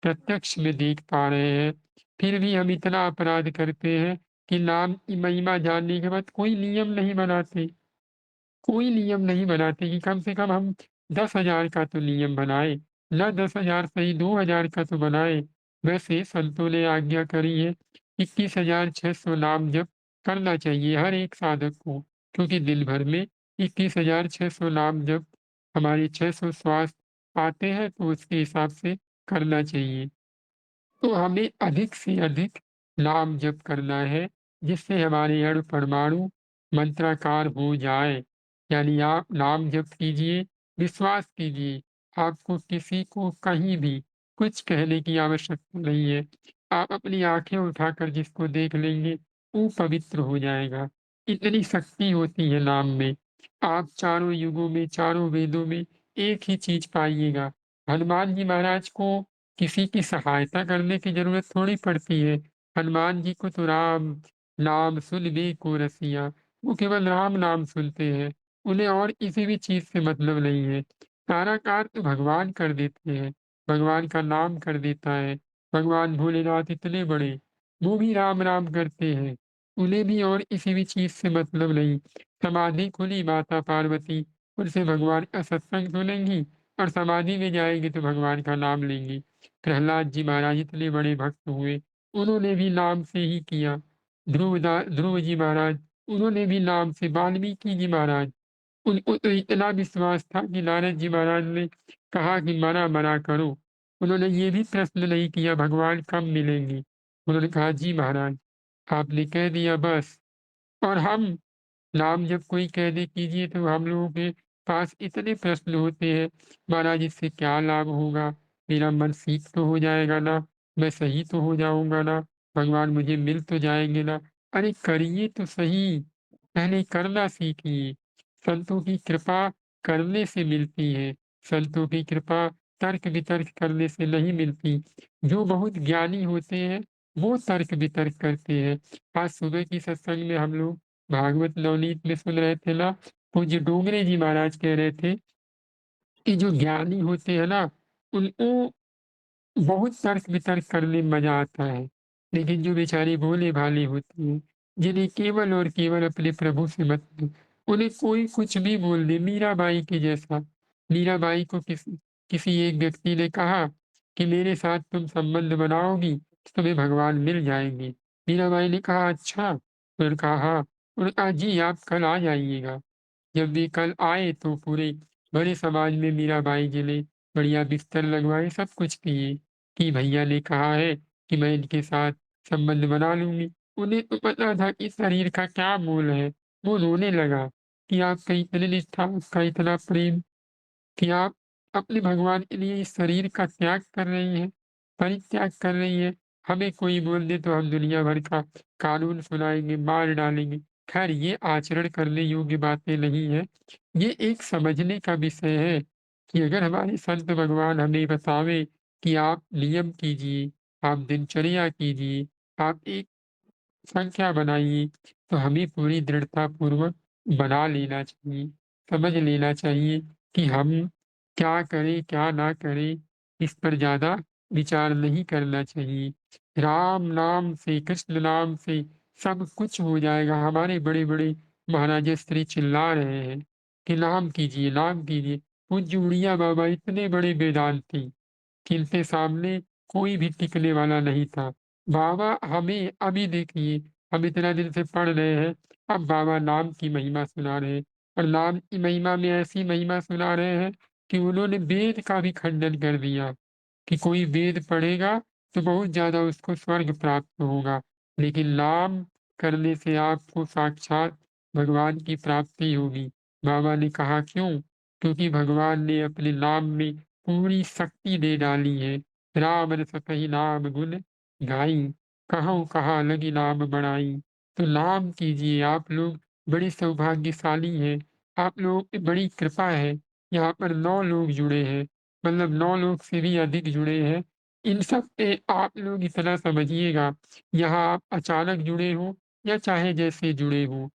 प्रत्यक्ष में देख पा रहे हैं, फिर भी हम इतना अपराध करते हैं कि नाम की महिमा जानने के बाद कोई नियम नहीं बनाते। कोई नियम नहीं बनाते कि कम से कम हम 10,000 का तो नियम बनाएँ, ना 10,000 सही 2,000 का तो बनाएँ। वैसे संतों ने आज्ञा करी है 21,600 नाम जप करना चाहिए हर एक साधक को, क्योंकि दिन भर में 21,600 नाम जप हमारे 600 श्वास आते हैं, तो उसके हिसाब से करना चाहिए। तो हमें अधिक से अधिक नाम जप करना है, जिससे हमारे अणु परमाणु मंत्राकार हो जाएँ। यानी आप नाम जप कीजिए, विश्वास कीजिए, आपको किसी को कहीं भी कुछ कहने की आवश्यकता नहीं है। आप अपनी आँखें उठाकर जिसको देख लेंगे, वो पवित्र हो जाएगा। इतनी शक्ति होती है नाम में। आप चारों युगों में, चारों वेदों में एक ही चीज़ पाइएगा। हनुमान जी महाराज को किसी की सहायता करने की ज़रूरत थोड़ी पड़ती है। हनुमान जी को तो राम नाम सुन को रसिया, वो केवल राम नाम सुनते हैं। उन्हें और किसी भी चीज़ से मतलब नहीं है। सारा कार्य तो भगवान कर देते हैं, भगवान का नाम कर देता है। भगवान भोलेनाथ इतने बड़े, वो भी राम, राम करते हैं। उन्हें भी और किसी भी चीज़ से मतलब नहीं। समाधि खुली माता पार्वती, उनसे भगवान का सत्संग सुनेंगी और समाधि में जाएँगी तो भगवान का नाम लेंगी। प्रहलाद जी महाराज इतने बड़े भक्त हुए, उन्होंने भी नाम से ही किया। ध्रुव जी महाराज, उन्होंने भी नाम से, वाल्मीकि जी महाराज, उनको तो इतना विश्वास था कि नारद जी महाराज ने कहा कि मरा, मरा करो, उन्होंने ये भी प्रश्न नहीं किया भगवान कब मिलेंगे? उन्होंने कहा जी महाराज, आपने कह दिया बस। और हम नाम जब कोई कह दे कीजिए तो हम लोगों के पास इतने प्रश्न होते हैं, महाराज इससे क्या लाभ होगा? मेरा मन ठीक तो हो जाएगा ना? मैं सही तो हो जाऊँगा ना? भगवान मुझे मिल तो जाएँगे ना? अरे करिए तो सही, पहले करना सीखिए। संतों की कृपा करने से मिलती है, संतों की कृपा तर्क-वितर्क करने से नहीं मिलती। जो बहुत ज्ञानी होते हैं, वो तर्क-वितर्क करते हैं। आज सुबह की सत्संग में हम लोग भागवत नवनीत में सुन रहे थे ना, पूज्य डोंगरे जी महाराज कह रहे थे कि जो ज्ञानी होते हैं ना, उनको बहुत तर्क-वितर्क करने में मज़ा आता है। लेकिन जो बेचारे भोले-भाले होते हैं, जिन्हें केवल और केवल अपने प्रभु से मतलब, उन्हें कोई कुछ भी बोल दे, मीराबाई के जैसा। मीराबाई को किसी एक व्यक्ति ने कहा कि मेरे साथ तुम संबंध बनाओगी, तो तुम्हें भगवान मिल जाएँगे। मीराबाई ने कहा अच्छा? उन्होंने कहा हाँ। उन्होंने कहा जी आप कल आ जाइएगा। जब वे कल आए तो पूरे बड़े समाज में मीराबाई जी ने बढ़िया बिस्तर लगवाए, सब कुछ किए कि भैया ने कहा है कि मैं इनके साथ संबंध बना लूँगी। उन्हें तो पता था कि शरीर का क्या मोल है। वो रोने लगा कि आपका इतनी निष्ठा, आपका इतना प्रेम कि आप अपने भगवान के लिए इस शरीर का त्याग कर रही हैं, परित्याग कर रही हैं। हमें कोई बोल दे तो हम दुनिया भर का कानून सुनाएँगे, मार डालेंगे। ख़ैर ये आचरण करने योग्य बातें नहीं हैं। ये एक समझने का विषय है कि अगर हमारे संत भगवान हमें बतावें कि आप नियम कीजिए, आप दिनचर्या कीजिए, आप एक संख्या बनाइए, तो हमें पूरी दृढ़तापूर्वक बना लेना चाहिए। समझ लेना चाहिए कि हम क्या करें, क्या ना करें, इस पर ज़्यादा विचार नहीं करना चाहिए। राम नाम से, कृष्ण नाम से सब कुछ हो जाएगा। हमारे बड़े-बड़े महाराजा श्री चिल्ला रहे हैं कि नाम कीजिए, नाम कीजिए। पूज्य उड़िया बाबा इतने बड़े वेदांती जिनके सामने कोई भी टिकने वाला नहीं था। बाबा हमें अभी देखिए, हम इतना दिन से पढ़ रहे हैं, अब बाबा नाम की महिमा सुना रहे हैं और नाम की महिमा में ऐसी महिमा सुना रहे हैं कि उन्होंने वेद का भी खंडन कर दिया कि कोई वेद पढ़ेगा तो बहुत ज़्यादा उसको स्वर्ग प्राप्त होगा। लेकिन नाम करने से आपको साक्षात भगवान की प्राप्ति होगी। बाबा ने कहा क्यों? क्योंकि भगवान ने अपने नाम में पूरी शक्ति दे डाली है। राम रस कहि नाम गुण गाई, कहउँ कहाँ लगी नाम बड़ाई। तो नाम कीजिए आप लोग बड़े सौभाग्यशाली हैं। आप लोगों पे बड़ी कृपा है। यहाँ पर 9 लोग जुड़े हैं, मतलब 9 लोग से भी अधिक जुड़े हैं। इन सब पे आप लोग इतना समझिएगा, यहाँ आप अचानक जुड़े हो या चाहे जैसे जुड़े हो।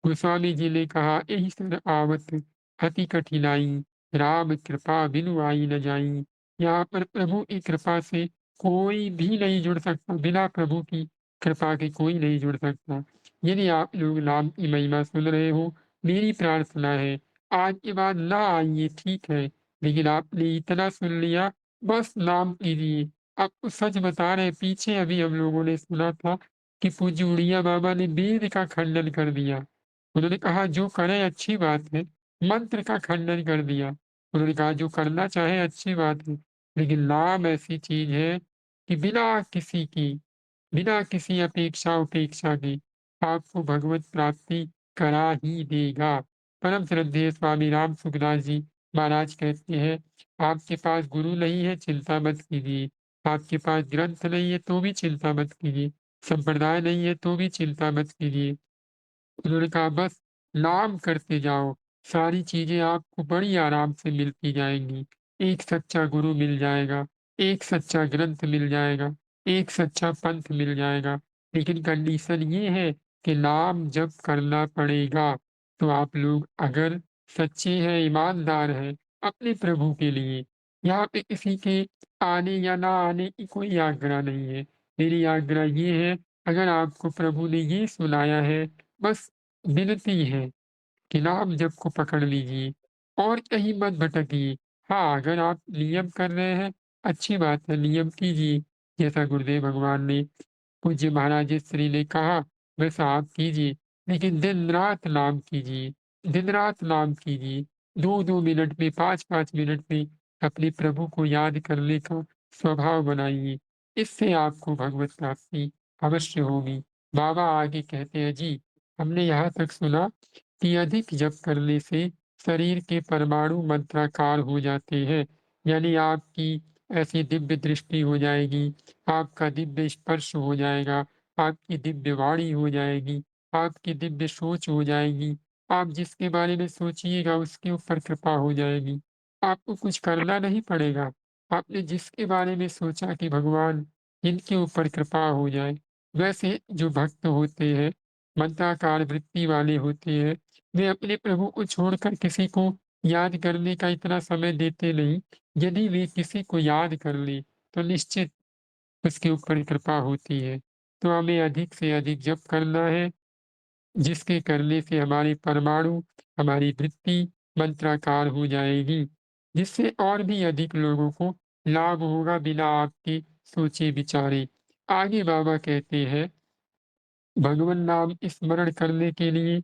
गोस्वामी जी ने कहा एहि सर आवत अति कठिनाई, राम कृपा बिनु आई न जाई। यहाँ पर प्रभु की कृपा से कोई भी नहीं जुड़ सकता, बिना प्रभु की कृपा के कोई नहीं जुड़ सकता। यदि आप लोग नाम की महिमा सुन रहे हो, मेरी प्रार्थना है, आज के बाद ना आइए ठीक है, लेकिन आपने इतना सुन लिया, बस नाम कीजिए। आपको सच बता रहे हैं, पीछे अभी हम लोगों ने सुना था कि पूज्य उड़िया बाबा ने वेद का खंडन कर दिया। उन्होंने कहा जो करें अच्छी बात है, मंत्र का खंडन कर दिया। उन्होंने कहा जो करना चाहे अच्छी बात है, लेकिन नाम ऐसी चीज़ है कि बिना किसी अपेक्षा-उपेक्षा के आपको भगवत प्राप्ति करा ही देगा। परम श्रद्धेय स्वामी राम सुखदास जी महाराज कहते हैं, आपके पास गुरु नहीं है चिंता मत कीजिए, आपके पास ग्रंथ नहीं है तो भी चिंता मत कीजिए, संप्रदाय नहीं है तो भी चिंता मत कीजिए। उन्होंने कहा बस नाम करते जाओ, सारी चीज़ें आपको बड़ी आराम से मिलती जाएँगी। एक सच्चा गुरु मिल जाएगा, एक सच्चा ग्रंथ मिल जाएगा, एक सच्चा पंथ मिल जाएगा। लेकिन कंडीशन ये है कि नाम जप करना पड़ेगा। तो आप लोग अगर सच्चे हैं, ईमानदार हैं अपने प्रभु के लिए, यहाँ पे किसी के आने या ना आने की कोई आग्रह नहीं है। मेरी आग्रह ये है, अगर आपको प्रभु ने ये सुनाया है, बस विनती है कि नाम जप को पकड़ लीजिए और कहीं मत भटकिए। हाँ, अगर आप नियम कर रहे हैं, अच्छी बात है, नियम कीजिए। जैसा गुरुदेव भगवान ने पूज्य महाराज श्री ने कहा, वैसा आप कीजिए। लेकिन दिन-रात नाम कीजिए, दिन-रात नाम कीजिए। 2-2 मिनट में, 5-5 मिनट में अपने प्रभु को याद करने का स्वभाव बनाइए, इससे आपको भगवत प्राप्ति अवश्य होगी। बाबा आगे कहते हैं जी, हमने यहाँ तक सुना कि अधिक जप करने से शरीर के परमाणु मंत्राकार हो जाते हैं, यानी आपकी ऐसी दिव्य दृष्टि हो जाएगी, आपका दिव्य स्पर्श हो जाएगा, आपकी दिव्य वाणी हो जाएगी, आपकी दिव्य सोच हो जाएगी, आप जिसके बारे में सोचिएगा उसके ऊपर कृपा हो जाएगी। आपको कुछ करना नहीं पड़ेगा। आपने जिसके बारे में सोचा कि भगवान इनके ऊपर कृपा हो जाए, वैसे जो भक्त होते हैं, मंत्राकार वृत्ति वाले होते हैं, वे अपने प्रभु को छोड़कर किसी को याद करने का इतना समय देते नहीं। यदि वे किसी को याद कर लें, तो निश्चित उसके ऊपर कृपा होती है। तो हमें अधिक से अधिक जप करना है, जिसके करने से हमारे परमाणु, हमारी वृत्ति मंत्राकार हो जाएगी, जिससे और भी अधिक लोगों को लाभ होगा बिना आपके सोचे विचारे। आगे बाबा कहते हैं, भगवन नाम स्मरण करने के लिए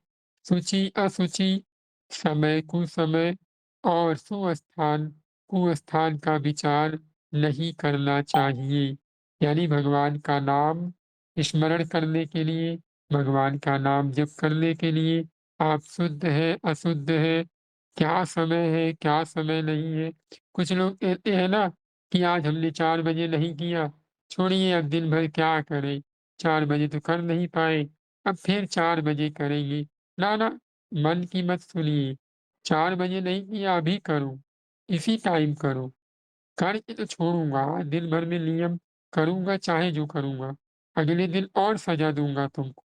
शुचि-अशुचि, समय कुसमय और सुस्थान कुस्थान का विचार नहीं करना चाहिए। यानी भगवान का नाम स्मरण करने के लिए, भगवान का नाम जप करने के लिए आप शुद्ध है, अशुद्ध है, क्या समय है, क्या समय नहीं है। कुछ लोग कहते हैं ना कि आज हमने 4 बजे नहीं किया, छोड़िए अब दिन भर क्या करें। 4 बजे तो कर नहीं पाए, अब फिर 4 बजे करेंगे। ना, ना, मन की मत सुनिए, 4 बजे नहीं किया अभी करो, इसी टाइम करो, करके तो छोड़ूँगा, दिन भर में नियम करूँगा चाहे जो करूँगा, अगले दिन और सज़ा दूँगा तुमको।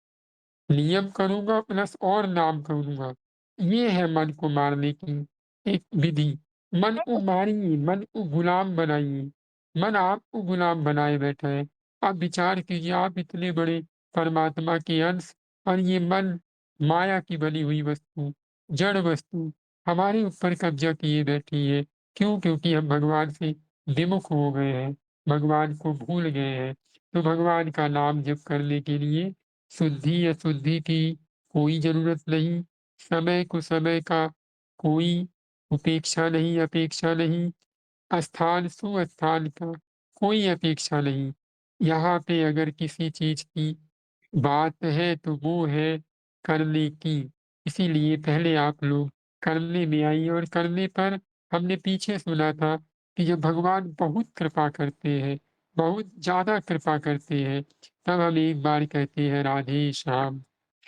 नियम करूँगा प्लस और नाम करूँगा। ये है मन को मारने की एक विधि। मन को मारिए, मन को गुलाम बनाइए। मन आपको गुलाम बनाए बैठा है। आप विचार कीजिए, आप इतने बड़े परमात्मा के अंश और ये मन माया की बनी हुई वस्तु, जड़ वस्तु हमारे ऊपर कब्ज़ा किए बैठी है। क्यों? क्योंकि हम भगवान से विमुख हो गए हैं, भगवान को भूल गए हैं। तो भगवान का नाम जप करने के लिए शुद्धि-अशुद्धि की कोई ज़रूरत नहीं, समय-कुसमय का कोई अपेक्षा नहीं, स्थान-सुस्थान का कोई अपेक्षा नहीं। यहाँ पे अगर किसी चीज़ की बात है तो वो है करने की। इसीलिए पहले आप लोग करने में आइए और करने पर हमने पीछे सुना था कि जब भगवान बहुत कृपा करते हैं, बहुत ज़्यादा कृपा करते हैं, तब हम एक बार कहते हैं राधे श्याम,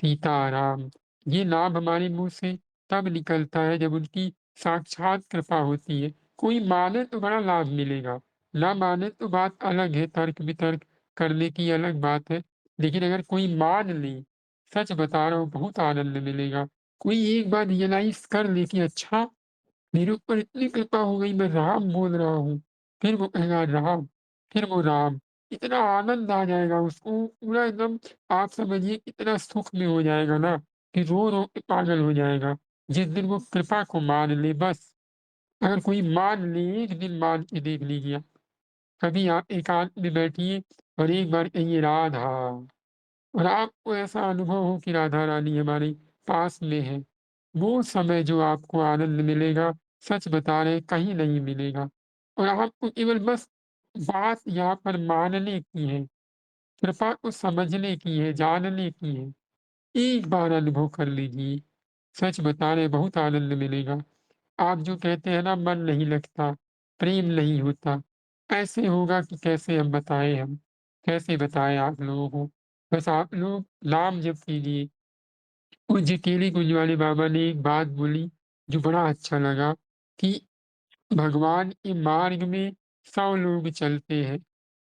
सीताराम। ये नाम हमारे मुँह से तब निकलता है जब उनकी साक्षात कृपा होती है। कोई माने तो बड़ा लाभ मिलेगा, ना माने तो बात अलग है, तर्क-वितर्क करने की अलग बात है। लेकिन अगर कोई मान ले, सच बता रहा हूँ बहुत आनंद मिलेगा। कोई एक बार रियलाइज़ कर ले कि अच्छा मेरे ऊपर इतनी कृपा हो गई मैं राम बोल रहा हूँ, फिर वो कहेगा राम, फिर वो राम, इतना आनंद आ जाएगा उसको पूरा एकदम आप समझिए कितना सुख में हो जाएगा ना कि रो-रो के पागल हो जाएगा। जिस दिन वो कृपा को मान ले बस, अगर कोई मान ले, एक दिन मान के देख लीजिए आप। कभी आप एकांत में बैठिए और एक बार कहिए राधा। और आपको ऐसा अनुभव हो कि राधा रानी हमारे पास में है, वो समय जो आपको आनंद मिलेगा, सच बता रहे हैं कहीं नहीं मिलेगा। और आपको केवल बस बात यहाँ पर मानने की है, कृपा को समझने की है, जानने की है। एक बार अनुभव कर लीजिए, सच बता रहे हैं बहुत आनंद मिलेगा। आप जो कहते हैं ना मन नहीं लगता, प्रेम नहीं होता, ऐसे होगा कि कैसे हम बताएँ हम? कैसे बताएँ आप लोगों को? बस आप लोग नाम जप कीजिए। पूज्य केली कुंजवाले बाबा ने एक बात बोली, जो बड़ा अच्छा लगा कि भगवान के मार्ग में 100 लोग चलते हैं,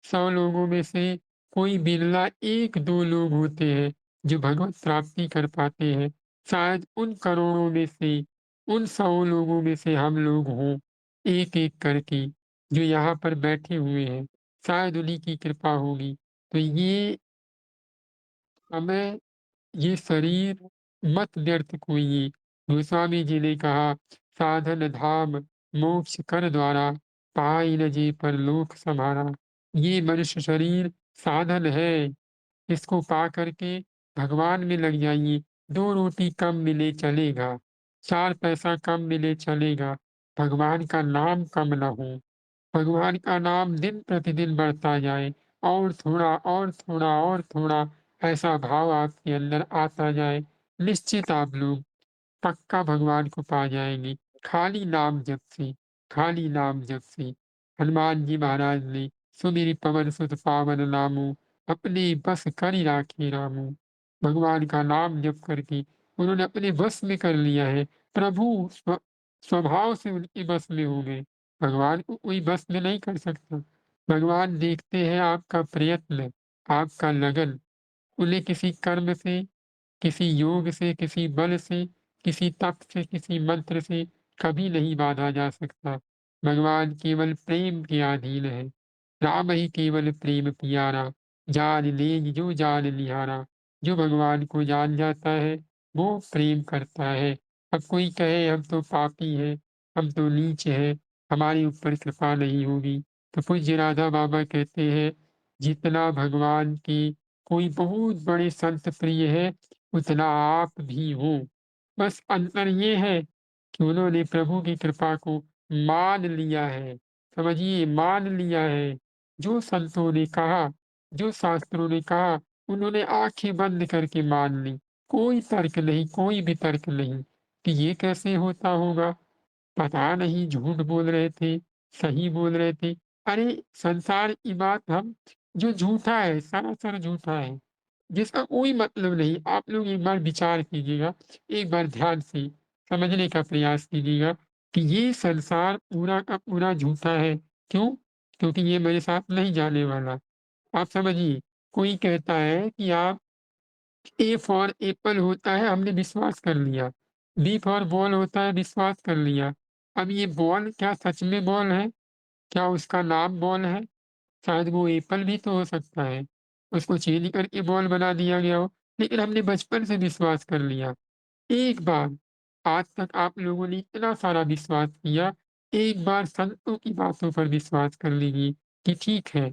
100 लोगों में से कोई बिरला 1-2 लोग होते हैं, जो भगवत प्राप्ति कर पाते हैं। शायद उन करोड़ों में से, उन 100 लोगों में से हम लोग हों, एक-एक करके, जो यहाँ पर बैठे हुए हैं, शायद उन्हीं की कृपा होगी। तो ये हमें ये शरीर मत व्यर्थ खोइए। गोस्वामी जी ने कहा, साधन धाम मोक्ष कर द्वारा, पाई न जे परलोक समारा। ये मनुष्य शरीर साधन है, इसको पा करके भगवान में लग जाइए। 2 रोटी कम मिले चलेगा, 4 पैसा कम मिले चलेगा, भगवान का नाम कम ना हो। भगवान का नाम दिन प्रतिदिन बढ़ता जाए और थोड़ा और थोड़ा और थोड़ा ऐसा भाव आपके अंदर आता जाए, निश्चित आप लोग पक्का भगवान को पा जाएँगे। खाली नाम जप से, खाली नाम जप से। हनुमान जी महाराज ने सुमिरि पवन सुत पावन नामु, अपने बस करि राखे रामु। भगवान का नाम जप करके उन्होंने अपने वश में कर लिया है। प्रभु स्वभाव से उनके बस में हो गए। भगवान को कोई बस में नहीं कर सकता। भगवान देखते हैं आपका प्रयत्न, आपका लगन। उन्हें किसी कर्म से, किसी योग से, किसी बल से, किसी तप से, किसी मंत्र से कभी नहीं बाधा जा सकता। भगवान केवल प्रेम के अधीन है। राम ही केवल प्रेम पियारा, जान लें जो जान निहारा। जो भगवान को जान जाता है, वो प्रेम करता है। अब कोई कहे हम तो पापी हैं, हम तो नीच हैं, हमारे ऊपर कृपा नहीं होगी, तो पूज्य राधा बाबा कहते हैं, जितना भगवान की कोई बहुत बड़े संत प्रिय है, उतना आप भी हो। बस अंतर ये है कि उन्होंने प्रभु की कृपा को मान लिया है। समझिए, मान लिया है। जो संतों ने कहा, जो शास्त्रों ने कहा, उन्होंने आँखें बंद करके मान ली। कोई तर्क नहीं, कोई भी तर्क नहीं कि ये कैसे होता होगा, पता नहीं झूठ बोल रहे थे, सही बोल रहे थे। अरे! संसार की बात हम जो झूठा है, सरासर झूठा है, जिसका कोई मतलब नहीं। आप लोग एक बार विचार कीजिएगा, एक बार ध्यान से समझने का प्रयास कीजिएगा कि ये संसार पूरा का पूरा झूठा है। क्यों? क्योंकि ये मेरे साथ नहीं जाने वाला। आप समझिए, कोई कहता है कि आप ए फॉर एप्पल होता है, हमने विश्वास कर लिया। बी फॉर बॉल होता है, विश्वास कर लिया। अब ये बॉल क्या सच में बॉल है? क्या उसका नाम बॉल है? शायद वो एप्पल भी तो हो सकता है। उसको चेंज करके बॉल बना दिया गया हो, लेकिन हमने बचपन से विश्वास कर लिया। एक बार, आज तक आप लोगों ने इतना सारा विश्वास किया, एक बार संतों की बातों पर विश्वास कर लीजिए कि ठीक है,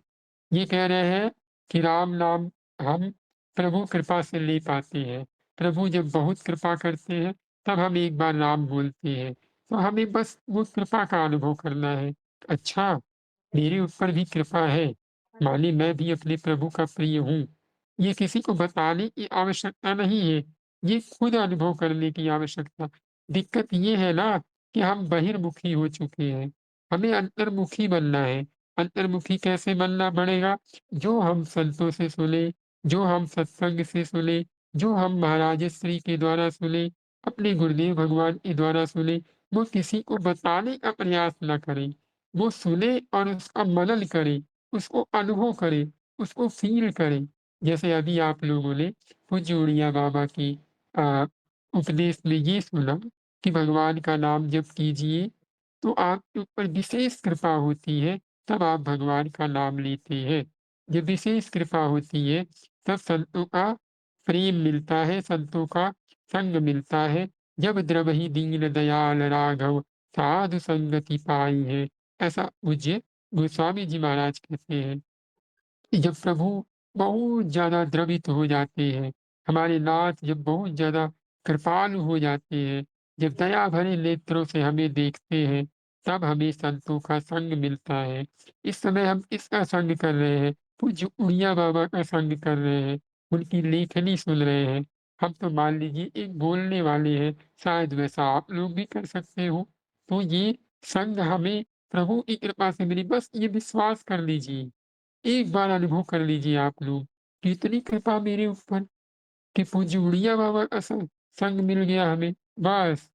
ये कह रहे हैं कि राम नाम हम प्रभु कृपा से ले पाते हैं। प्रभु जब बहुत कृपा करते हैं, तब हम एक बार नाम बोलते हैं। तो हमें बस वो कृपा का अनुभव करना है। अच्छा, मेरे ऊपर भी कृपा है, मानिए मैं भी अपने प्रभु का प्रिय हूँ। ये किसी को बताने की आवश्यकता नहीं है, ये खुद अनुभव करने की आवश्यकता। दिक्कत ये है ना कि हम बहिर्मुखी हो चुके हैं, हमें अंतर्मुखी बनना है। अंतर्मुखी कैसे बनना पड़ेगा? जो हम संतों से सुने, जो हम सत्संग से सुने, जो हम महाराज श्री के द्वारा सुने, अपने गुरुदेव भगवान के द्वारा सुने, वो किसी को बताने का प्रयास ना करें। वो सुने और उसका मनन करे, उसको अनुभव करे, उसको फ़ील करे। जैसे अभी आप लोगों ने पूज्य उड़िया बाबा की अ, उपदेश में ये सुना कि भगवान का नाम जप कीजिए, तो आपके ऊपर विशेष कृपा होती है, तब आप भगवान का नाम लेते हैं। जब विशेष कृपा होती है, तब संतों का प्रेम मिलता है, संतों का संग मिलता है। जब द्रवहि दीन दयाल राघव, साधु संगति पाई है। ऐसा पूज्य गोस्वामी जी महाराज कहते हैं। जब प्रभु बहुत ज़्यादा द्रवित हो जाते हैं, हमारे नाथ जब बहुत ज़्यादा कृपालु हो जाते हैं, जब दया भरे नेत्रों से हमें देखते हैं, तब हमें संतों का संग मिलता है। इस समय हम किसका संग कर रहे हैं? पूज्य उड़िया बाबा का संग कर रहे हैं, उनकी लेखनी सुन रहे हैं। हम तो मान लीजिए एक बोलने वाले हैं, शायद वैसा आप लोग भी कर सकते हो। तो ये संग हमें प्रभु की कृपा से मिली, बस ये विश्वास कर लीजिए। एक बार अनुभव कर लीजिए आप लोग, कि इतनी कृपा मेरे ऊपर कि पूज्य उड़िया बाबा का संग मिल गया हमें, बस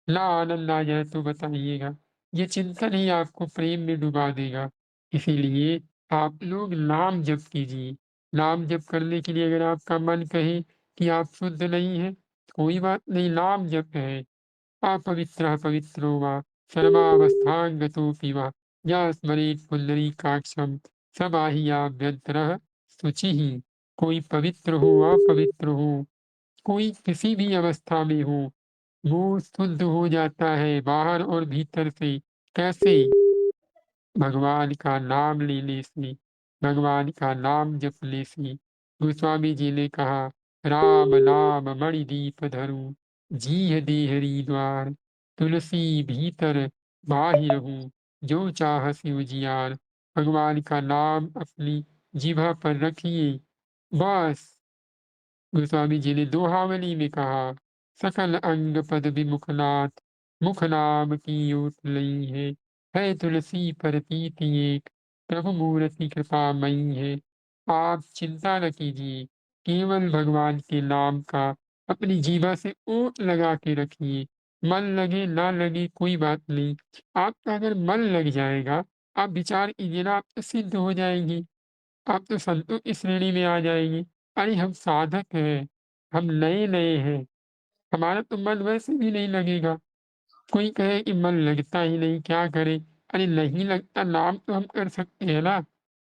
ना आनंद आ जाए तो बताइएगा। ये चिंतन ही आपको प्रेम में डुबा देगा। इसीलिए आप लोग नाम जप कीजिए। नाम जप करने के लिए अगर आपका मन कहे कि आप शुद्ध नहीं हैं, कोई बात नहीं, नाम जप है। अपवित्रः पवित्रो वा सर्वावस्थाङ्गतोऽपि वा यः स्मरेत् पुण्डरीकाक्षं स बाह्याभ्यन्तरः शुचिः। कोई पवित्र हो, अपवित्र हो, कोई किसी भी अवस्था में हो, वो शुद्ध हो जाता है बाहर और भीतर से। कैसे? भगवान का नाम लेने से, भगवान का नाम जपने से। गोस्वामी जी ने कहा, राम नाम मणिदीप धरु, जीह देहरी द्वार, तुलसी भीतर बाहिरहु। जो चाह शिव जियार। भगवान का नाम अपनी जिह्वा पर रखिए, बस गोस्वामी जी ने दोहावली में कहा, सकल अंग पद विमुख नाथ, मुख नाम की ओट लई है तुलसी पर प्रीति एक, प्रभु मूर्ति कृपामयी है। आप चिंता न कीजिए, केवल भगवान के नाम का अपनी जीभा से ओट लगा के रखिए। मन लगे ना लगे कोई बात नहीं, आपका अगर मन लग जाएगा, आप विचार कीजिए ना, आप तो सिद्ध हो जाएंगे, आप तो संतों की श्रेणी में आ जाएंगे। अरे हम साधक हैं, हम नए-नए हैं, हमारा तो मन वैसे भी नहीं लगेगा। कोई कहे कि मन लगता ही नहीं, क्या करें? अरे नहीं लगता, नाम तो हम कर सकते हैं ना।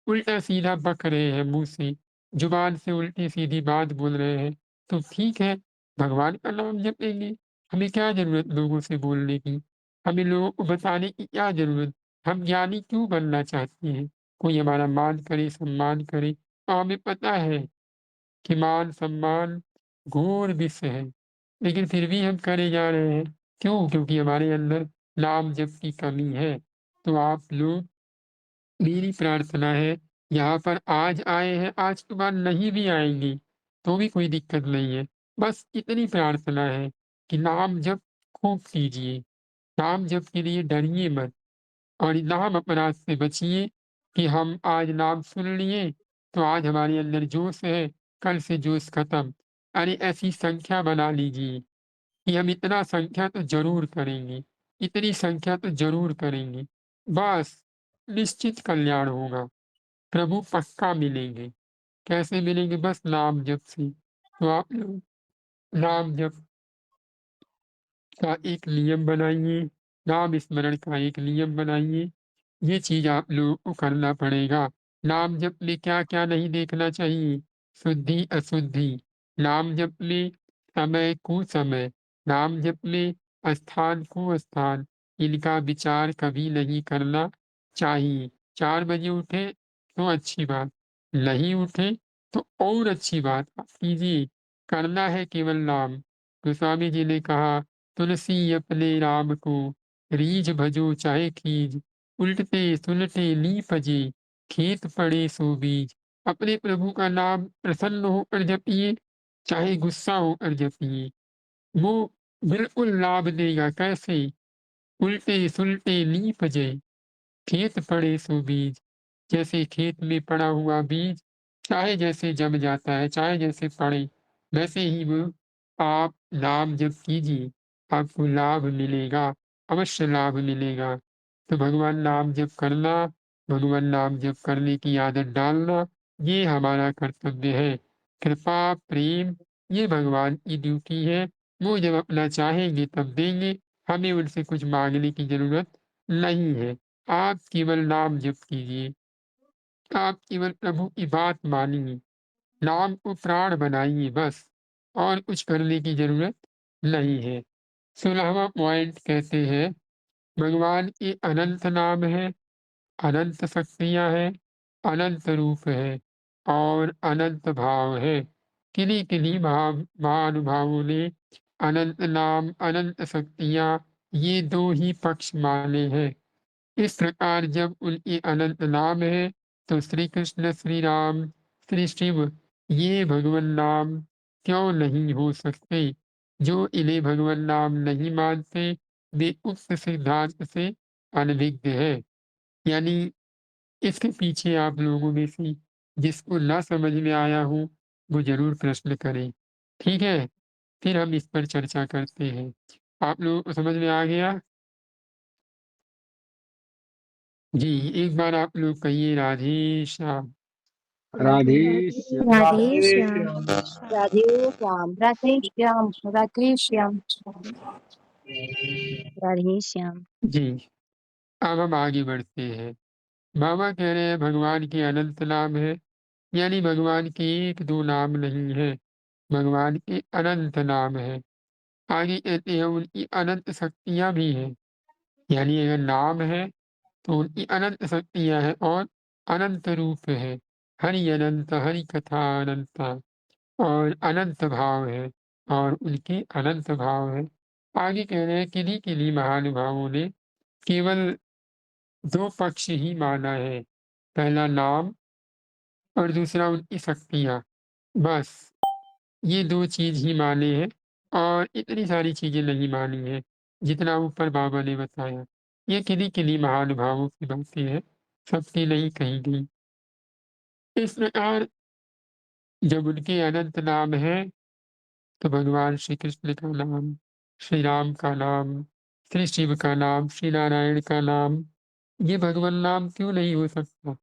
उल्टा-सीधा बक रहे हैं मुँह से, जुबान से उल्टी-सीधी बात बोल रहे हैं, तो ठीक है, भगवान का नाम जपेंगे। हमें क्या ज़रूरत लोगों से बोलने की? हमें लोगों को बताने की क्या ज़रूरत? हम ज्ञानी क्यों बनना चाहते हैं? कोई हमारा मान करे, सम्मान करे, तो हमें पता है कि मान-सम्मान घोर विष है, लेकिन फिर भी हम करे जा रहे हैं। क्यों? क्योंकि हमारे अंदर नाम जप की कमी है। तो आप लोग, मेरी प्रार्थना है, यहाँ पर आज आए हैं, आज के बाद नहीं भी आएँगे, तो भी कोई दिक्कत नहीं है। बस इतनी प्रार्थना है कि नाम जप खूब कीजिए, नाम जप के लिए डरिए मत। और नाम अपराध से बचिए कि हम आज नाम सुन लिए, तो आज हमारे अंदर जोश है, कल से जोश खत्म। अरे ऐसी संख्या बना लीजिए कि हम इतना संख्या तो ज़रूर करेंगे, इतनी संख्या तो ज़रूर करेंगे। बस निश्चित कल्याण होगा, प्रभु पक्का मिलेंगे। कैसे मिलेंगे? बस नाम जप से। तो आप लोग नाम जप का एक नियम बनाइए, नाम स्मरण का एक नियम बनाइए। ये चीज़ आप लोगों को करना पड़ेगा। नाम जप में क्या-क्या नहीं देखना चाहिए? शुद्धि, अशुद्धि, नाम जप में समय कुसमय, नाम जप में स्थान कुस्थान, इनका विचार कभी नहीं करना चाहिए। 4 बजे उठे तो अच्छी बात, नहीं उठे तो और अच्छी बात, आप कीजिए। करना है केवल नाम। गोस्वामी जी ने कहा, तुलसी अपने राम को, रीझ भजो चाहे कीज, उलटते सुलटे लीपजे, खेत पड़े सो बीज। अपने प्रभु का नाम प्रसन्न होकर जपिए, चाहे गुस्सा होकर जपिए, वो बिल्कुल लाभ देगा। कैसे? उलटे सुलटे लीपजे, खेत पड़े सो बीज। जैसे खेत में पड़ा हुआ बीज, चाहे जैसे जम जाता है, चाहे जैसे पड़े, वैसे ही वो आप नाम जप कीजिए, आपको लाभ मिलेगा, अवश्य लाभ मिलेगा। तो भगवान नाम जप करना, भगवान नाम जप करने की आदत डालना, ये हमारा कर्तव्य है। कृपा, प्रेम, ये भगवान की ड्यूटी है। वो जब अपना चाहेंगे तब देंगे, हमें उनसे कुछ माँगने की ज़रूरत नहीं है। आप केवल नाम जप कीजिए, आप केवल प्रभु की बात मानिए, नाम को प्राण बनाइए बस, और कुछ करने की ज़रूरत नहीं है। 16वाँ पॉइंट कहते हैं, भगवान के अनंत नाम हैं, अनंत शक्तियाँ हैं, अनंत रूप है और अनंत भाव है। किन्हीं-किन्हीं महानुभावों ने अनंत नाम, अनंत शक्तियाँ, ये 2 ही पक्ष माने हैं। इस प्रकार जब उनके अनंत नाम हैं, तो श्री कृष्ण, श्री राम, श्री शिव, ये भगवन नाम क्यों नहीं हो सकते? जो इन्हें भगवन नाम नहीं मानते, वे उक्त सिद्धांत से अनभिज्ञ हैं। यानी इसके पीछे आप लोगों में से जिसको ना समझ में आया हो, वो ज़रूर प्रश्न करे। ठीक है? फिर हम इस पर चर्चा करते हैं। आप लोगों को समझ में आ गया? जी, एक बार आप लोग कहिए राधे श्याम। राधे श्याम। राधे राधे श्याम। श्याम। राधे श्याम। राधे श्याम। राधे श्याम। राधे श्याम। जी, अब हम आगे बढ़ते हैं। बाबा कह रहे हैं भगवान के अनंत नाम है, यानी भगवान के 1-2 नाम नहीं है, भगवान के अनंत नाम है। आगे कहते हैं उनकी अनंत शक्तियाँ भी हैं, यानी अगर नाम है तो उनकी अनंत शक्तियाँ हैं और अनंत रूप है। हरि अनंत, हरि कथा अनंता, और अनंत भाव है और उनके अनंत भाव है। आगे कह रहे हैं किन्हीं-किन्हीं महानुभावों ने केवल दो पक्ष ही माना है, पहला नाम और दूसरा उनकी शक्तियाँ, बस ये 2 चीज़ ही माने हैं और इतनी सारी चीज़ें नहीं मानी हैं, जितना ऊपर बाबा ने बताया। ये किन्हीं-किन्हीं महानुभावों की बातें हैं, सबकी नहीं कही गई। इस प्रकार जब उनके अनंत नाम हैं, तो भगवान श्री कृष्ण का नाम, श्री राम का नाम, श्री शिव का नाम, श्री नारायण का नाम, ये भगवन नाम क्यों नहीं हो सकता?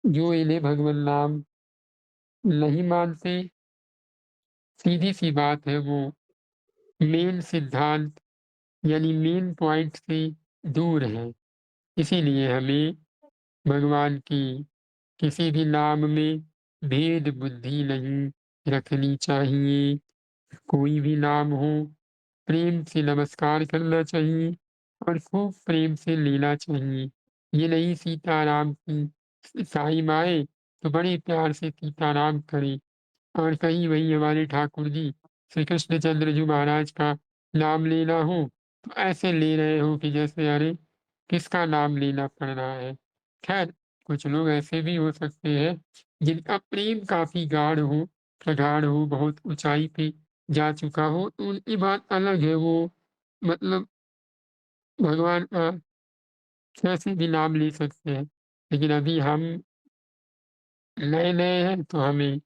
जो इन्हें भगवन नाम नहीं मानते, सीधी-सी बात है वो मेन सिद्धांत यानी मेन पॉइंट से दूर हैं। इसीलिए हमें भगवान की किसी भी नाम में भेद बुद्धि नहीं रखनी चाहिए। कोई भी नाम हो, प्रेम से नमस्कार करना चाहिए और खूब प्रेम से लेना चाहिए। ये नहीं सीताराम की साई माँ तो बड़े प्यार से सीताराम करें और कहीं वही हमारे ठाकुर जी श्री कृष्णचंद्र जी महाराज का नाम लेना हो, तो ऐसे ले रहे हो कि जैसे अरे! किसका नाम लेना पड़ रहा है। ख़ैर कुछ लोग ऐसे भी हो सकते हैं जिनका प्रेम काफ़ी गाढ़ हो, प्रगाढ़ हो, बहुत ऊँचाई पे जा चुका हो, तो उनकी बात अलग है वो मतलब भगवान का कैसे भी नाम ले सकते हैं। लेकिन अभी हम नए-नए हैं तो हमें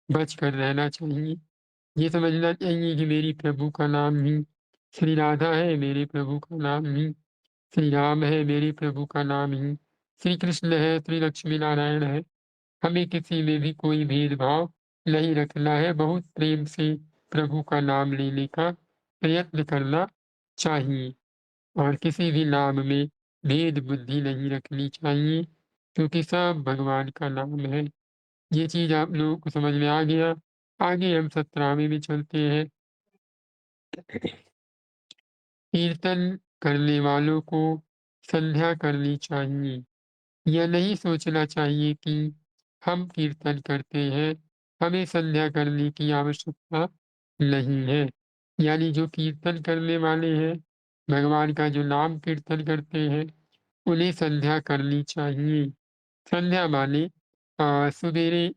बच कर रहना चाहिए। ये समझना चाहिए कि मेरी प्रभु का नाम ही श्री राधा है, मेरे प्रभु का नाम ही श्री राम है, मेरे प्रभु का नाम ही श्री कृष्ण है, श्री लक्ष्मी नारायण है। हमें किसी में भी कोई भेदभाव नहीं रखना है, बहुत प्रेम से प्रभु का नाम लेने का प्रयत्न करना चाहिए और किसी भी नाम में भेद बुद्धि नहीं रखनी चाहिए, क्योंकि सब भगवान का नाम है। ये चीज़ आप लोगों को समझ में आ गया। आगे हम 17वें में चलते हैं। कीर्तन करने वालों को संध्या करनी चाहिए। यह नहीं सोचना चाहिए कि हम कीर्तन करते हैं, हमें संध्या करने की आवश्यकता नहीं है। यानी जो कीर्तन करने वाले हैं, भगवान का जो नाम कीर्तन करते हैं, उन्हें संध्या करनी चाहिए। संध्या माने सवेरे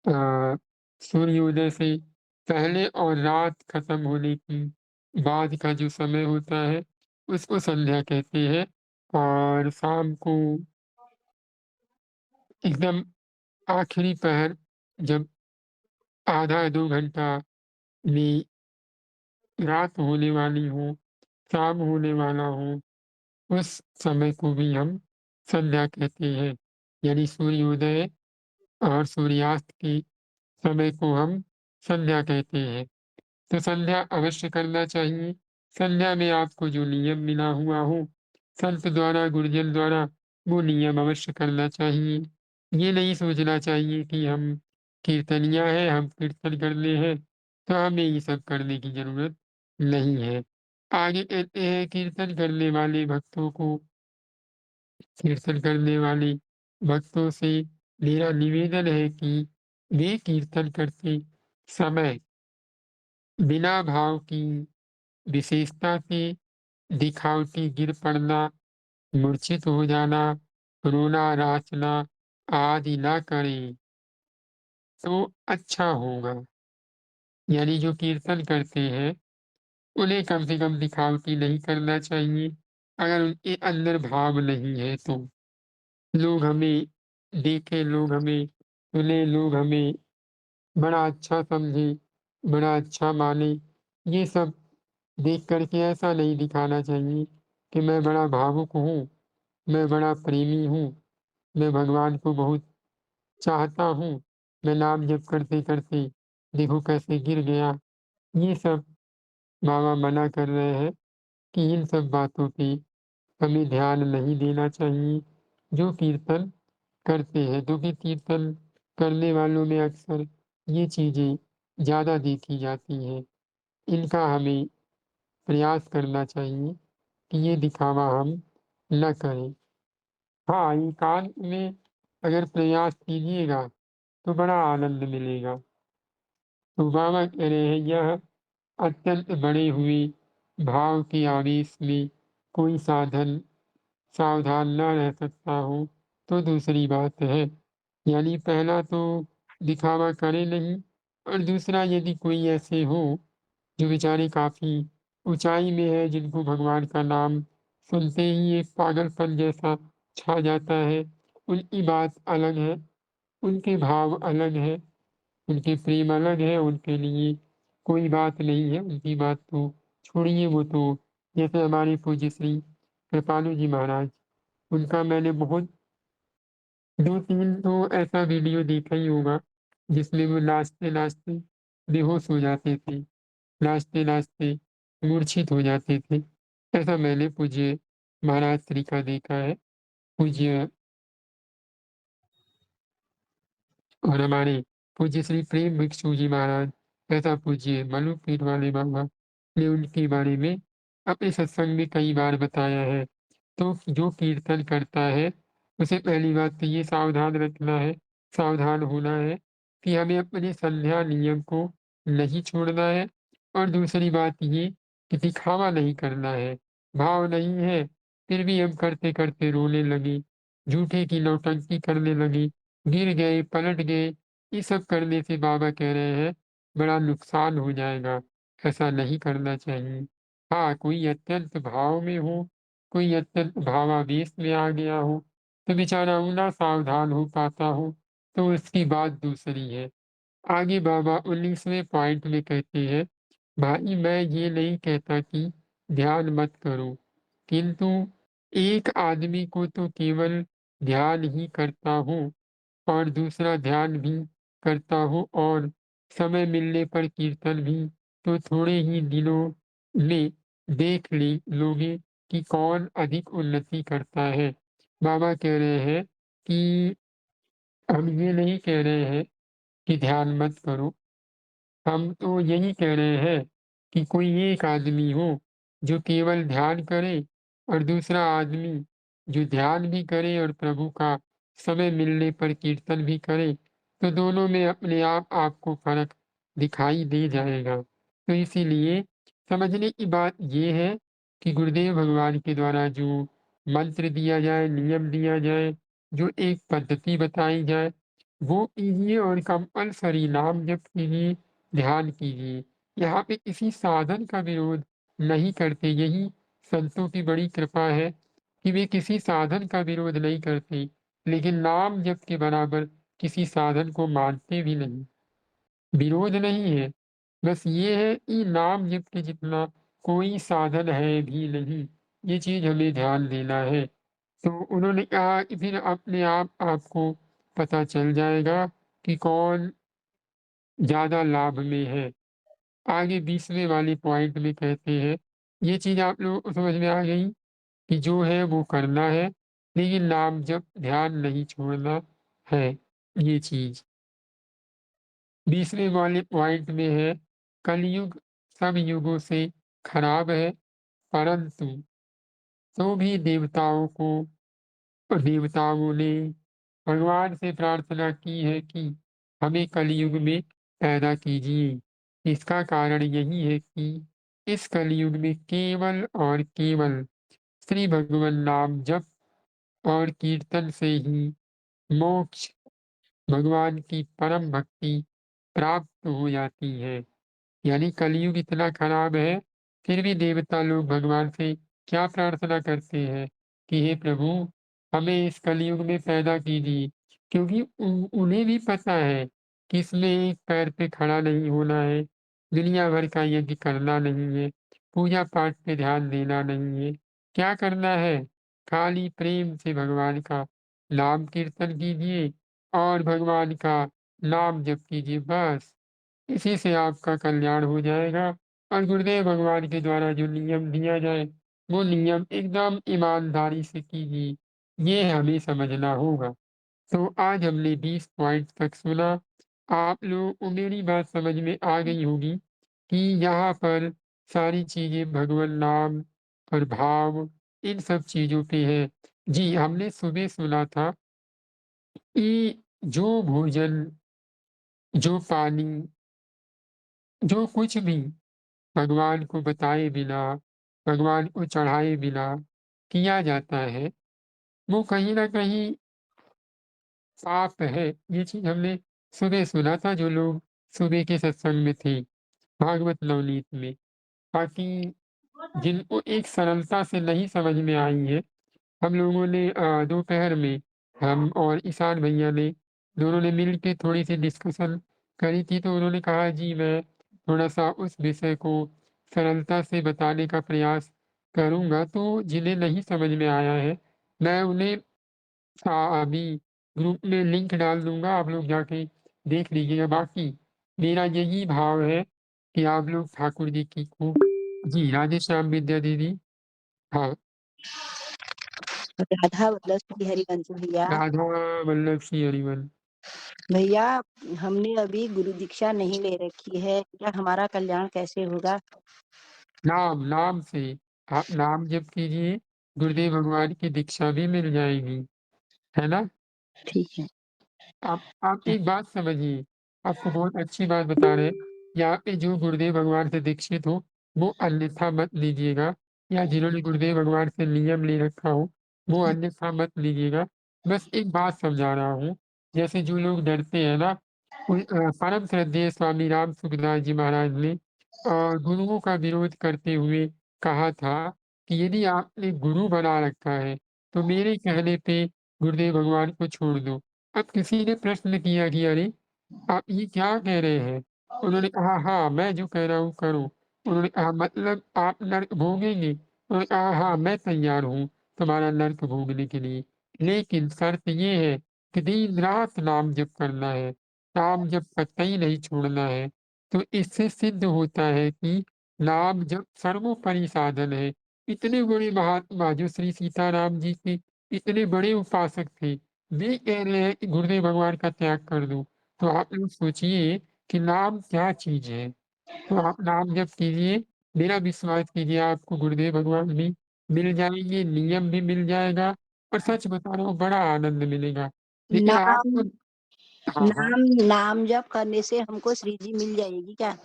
अ, सूर्योदय से पहले और रात खत्म होने की बाद का जो समय होता है, उसको संध्या कहते हैं और शाम को एकदम आखिरी पहर जब आधा 2 घंटा में रात होने वाली हो, शाम होने वाला हो, उस समय को भी हम संध्या कहते हैं। यानी सूर्योदय और सूर्यास्त के समय को हम संध्या कहते हैं। तो संध्या अवश्य करना चाहिए। संध्या में आपको जो नियम मिला हुआ हो, संत द्वारा, गुरुजन द्वारा, वो नियम अवश्य करना चाहिए। ये नहीं सोचना चाहिए कि हम कीर्तनिया हैं, हम कीर्तन करने हैं, तो हमें ये सब करने की ज़रूरत नहीं है। आगे कहते हैं कीर्तन करने वाले भक्तों से मेरा निवेदन है कि वे कीर्तन करते समय बिना भाव की विशेषता से दिखावटी गिर पड़ना, मूर्छित हो जाना, रोना-राचना आदि ना करें, तो अच्छा होगा। यानी जो कीर्तन करते हैं, उन्हें कम से कम दिखावटी नहीं करना चाहिए, अगर उनके अंदर भाव नहीं है तो। लोग हमें देखें, लोग हमें सुनें, लोग हमें बड़ा अच्छा समझें, बड़ा अच्छा मानें, ये सब देख कर के ऐसा नहीं दिखाना चाहिए कि मैं बड़ा भावुक हूँ, मैं बड़ा प्रेमी हूँ, मैं भगवान को बहुत चाहता हूँ, मैं नाम जप करते-करते देखो कैसे गिर गया। ये सब बाबा मना कर रहे हैं कि इन सब बातों पे हमें ध्यान नहीं देना चाहिए। जो कीर्तन करते हैं, क्योंकि कीर्तन करने वालों में अक्सर ये चीज़ें ज़्यादा देखी जाती हैं। इनका हमें प्रयास करना चाहिए कि ये दिखावा हम न करें। हाँ, एकांत में अगर प्रयास कीजिएगा तो बड़ा आनंद मिलेगा। तो बाबा कह रहे हैं यह अत्यंत बड़े हुए भाव के आवेश में कोई सावधान न रह सकता हो, तो दूसरी बात है। यानी पहला तो दिखावा करे नहीं और दूसरा यदि कोई ऐसे हो जो बेचारे काफ़ी ऊँचाई में है, जिनको भगवान का नाम सुनते ही एक पागलपन जैसा छा जाता है, उनकी बात अलग है, उनके भाव अलग हैं, उनके प्रेम अलग है, उनके लिए कोई बात नहीं है, उनकी बात तो छोड़िए, वो तो जैसे हमारे पूज्य श्री कृपालु जी महाराज, उनका मैंने बहुत 2-3 तो ऐसा वीडियो देखा ही होगा, जिसमें वो नाचते-नाचते बेहोश हो जाते थे, नाचते-नाचते मूर्छित हो जाते थे। ऐसा मैंने पूज्य महाराज श्री का देखा है। पूज्य और हमारे पूज्य श्री प्रेम भिक्षु जी महाराज तथा पूज्य मलुकपीठ वाले बाबा ने उनके बारे में अपने सत्संग में कई बार बताया है। तो जो कीर्तन करता है, उसे पहली बात तो ये सावधान रखना है, सावधान होना है कि हमें अपने संध्या नियम को नहीं छोड़ना है और दूसरी बात ये कि दिखावा नहीं करना है। भाव नहीं है, फिर भी हम करते-करते रोने लगे, झूठे की नौटंकी करने लगे, गिर गए, पलट गए, ये सब करने से बाबा कह रहे हैं, बड़ा नुकसान हो जाएगा, ऐसा नहीं करना चाहिए। हाँ, कोई अत्यंत भाव में हो, कोई अत्यंत भावावेश में आ गया हो, तो बेचारा वो ना सावधान हो पाता हो, तो उसकी बात दूसरी है। आगे बाबा 19वें पॉइंट में कहते हैं, भाई मैं ये नहीं कहता कि ध्यान मत करो, किंतु एक आदमी को तो केवल ध्यान ही करता हो और दूसरा ध्यान भी करता हो और समय मिलने पर कीर्तन भी, तो थोड़े ही दिनों में देख लोगे कि कौन अधिक उन्नति करता है। बाबा कह रहे हैं कि हम ये नहीं कह रहे हैं कि ध्यान मत करो, हम तो यही कह रहे हैं कि कोई एक आदमी हो जो केवल ध्यान करे और दूसरा आदमी जो ध्यान भी करे और प्रभु का समय मिलने पर कीर्तन भी करे, तो दोनों में अपने आप आपको फ़र्क दिखाई दे जाएगा। तो इसीलिए समझने की बात ये है कि गुरुदेव भगवान के द्वारा जो मंत्र दिया जाए, नियम दिया जाए, जो एक पद्धति बताई जाए, वो कीजिए और कंपल्सरी नाम जप कीजिए, ध्यान कीजिए। यहाँ पे किसी साधन का विरोध नहीं करते, यही संतों की बड़ी कृपा है कि वे किसी साधन का विरोध नहीं करते, लेकिन नाम जप के बराबर किसी साधन को मानते भी नहीं। विरोध नहीं है, बस ये है कि नाम जप के जितना कोई साधन है भी नहीं, ये चीज़ हमें ध्यान देना है। तो उन्होंने कहा कि फिर अपने आप आपको पता चल जाएगा कि कौन ज़्यादा लाभ में है। आगे 20वें वाले पॉइंट में कहते हैं, ये चीज़ आप लोगों को समझ में आ गई कि जो है वो करना है, लेकिन नाम जप ध्यान नहीं छोड़ना है, ये चीज़। 20वें वाले पॉइंट में है, कलयुग सब युगों से खराब है, परंतु तो भी देवताओं ने भगवान से प्रार्थना की है कि हमें कलयुग में पैदा कीजिए। इसका कारण यही है कि इस कलयुग में केवल और केवल श्री भगवान नाम जप और कीर्तन से ही मोक्ष, भगवान की परम भक्ति प्राप्त हो जाती है। यानी कलयुग इतना खराब है, फिर भी देवता लोग भगवान से क्या प्रार्थना करते हैं कि हे प्रभु, हमें इस कलयुग में पैदा कीजिए। क्योंकि उन्हें भी पता है कि इसमें एक पैर पे खड़ा नहीं होना है, दुनिया भर का यज्ञ करना नहीं है, पूजा पाठ पे ध्यान देना नहीं है। क्या करना है? खाली प्रेम से भगवान का नाम कीर्तन कीजिए और भगवान का नाम जप कीजिए, बस। इसी से आपका कल्याण हो जाएगा और गुरुदेव भगवान के द्वारा जो नियम दिया जाए, वो नियम एकदम ईमानदारी से कीजिए, ये हमें समझना होगा। तो आज हमने 20 पॉइंट तक सुना। आप लोगों को मेरी बात समझ में आ गई होगी कि यहाँ पर सारी चीज़ें भगवन नाम और भाव इन सब चीज़ों पे है। जी, हमने सुबह सुना था कि जो भोजन, जो पानी, जो कुछ भी भगवान को बताए बिना भगवान को चढ़ाए बिना किया जाता है, वो कहीं न कहीं पाप है। ये चीज़ हमने सुबह सुना था जो लोग सुबह के सत्संग में थे, भागवत नवनीत में। बाकी जिनको एक सरलता से नहीं समझ में आई है, हम लोगों ने दोपहर में हम और ईशान भैया ने दोनों ने मिल के थोड़ी-सी डिस्कशन करी थी, तो उन्होंने कहा जी मैं थोड़ा-सा उस विषय को सरलता से बताने का प्रयास करूँगा। तो जिन्हें नहीं समझ में आया है, मैं उन्हें अभी ग्रुप में लिंक डाल दूँगा, आप लोग जाके देख लीजिएगा। बाकी मेरा यही भाव है कि आप लोग ठाकुर जी की खूब जी, राधे श्याम विद्या दीदी। हाँ, राधा वल्लभ श्री हरिवंश भैया। राधा वल्लभ श्री हरिवंश। भैया, हमने अभी गुरु दीक्षा नहीं ले रखी है, क्या हमारा कल्याण कैसे होगा? नाम से आप नाम जप कीजिए, गुरुदेव भगवान की दीक्षा भी मिल जाएगी, है ना? ठीक है। आप एक बात समझिए, आपको बहुत अच्छी बात बता रहे हैं, यहाँ पे जो गुरुदेव भगवान से दीक्षित हो, वो अन्यथा मत लीजिएगा या जिन्होंने गुरुदेव भगवान से नियम ले रखा हो, वो अन्यथा मत लीजिएगा। बस एक बात समझा रहा हूँ, जैसे जो लोग डरते हैं ना, परम श्रद्धेय स्वामी राम सुखदास जी महाराज ने गुरुओं का विरोध करते हुए कहा था कि यदि आपने गुरु बना रखा है, तो मेरे कहने पे गुरुदेव भगवान को छोड़ दो। अब किसी ने प्रश्न किया कि अरे! आप ये क्या कह रहे हैं? उन्होंने कहा, हाँ, मैं जो कह रहा हूँ करो। उन्होंने कहा मतलब आप नर्क भोगेंगे? उन्होंने कहा, हाँ, मैं तैयार हूँ तुम्हारा नर्क भोगने के लिए। लेकिन शर्त ये है कि दिन-रात नाम जप करना है, नाम जप कतई नहीं छोड़ना है। तो इससे सिद्ध होता है कि नाम जप सर्वोपरि साधन है। इतने बड़े महात्मा जो श्री सीताराम जी के इतने बड़े उपासक थे, वे कह रहे हैं कि गुरुदेव भगवान का त्याग कर दो। तो आप लोग सोचिए कि नाम क्या चीज़ है? तो आप नाम जप कीजिए, मेरा विश्वास कीजिए आपको गुरुदेव भगवान भी मिल जाएँगे, नियम भी मिल जाएगा और सच बता रहा हूँ बड़ा आनंद मिलेगा। देखिए नाम आपको हाँ, हाँ, नाम नाम जप करने से हमको श्री जी मिल जाएगी क्या?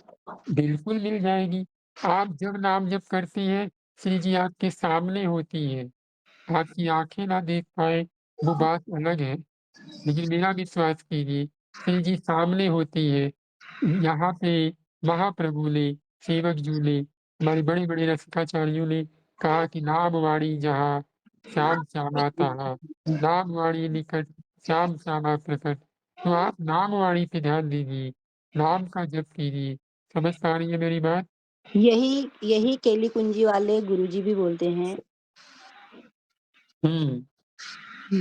बिल्कुल मिल जाएगी। आप जब नाम जप करती हैं, श्री जी आपके सामने होती हैं, आपकी आँखें ना देख पाएँ, वो बात अलग है। लेकिन मेरा विश्वास कीजिए, श्री जी सामने होती है। यहाँ पे महाप्रभु ने, सेवक जी ने, हमारे बड़े-बड़े रसिकाचार्यों ने कहा कि नाम वाणी जहाँ, श्याम श्यामा तहाँ, नाम वाणी निकट, श्याम श्यामा प्रकट। तो आप नाम वाणी पे ध्यान दीजिए, नाम का जप कीजिए। समझ पा रही हैं मेरी बात? यही यही केली कुंजी वाले गुरुजी भी बोलते हैं। हुँ।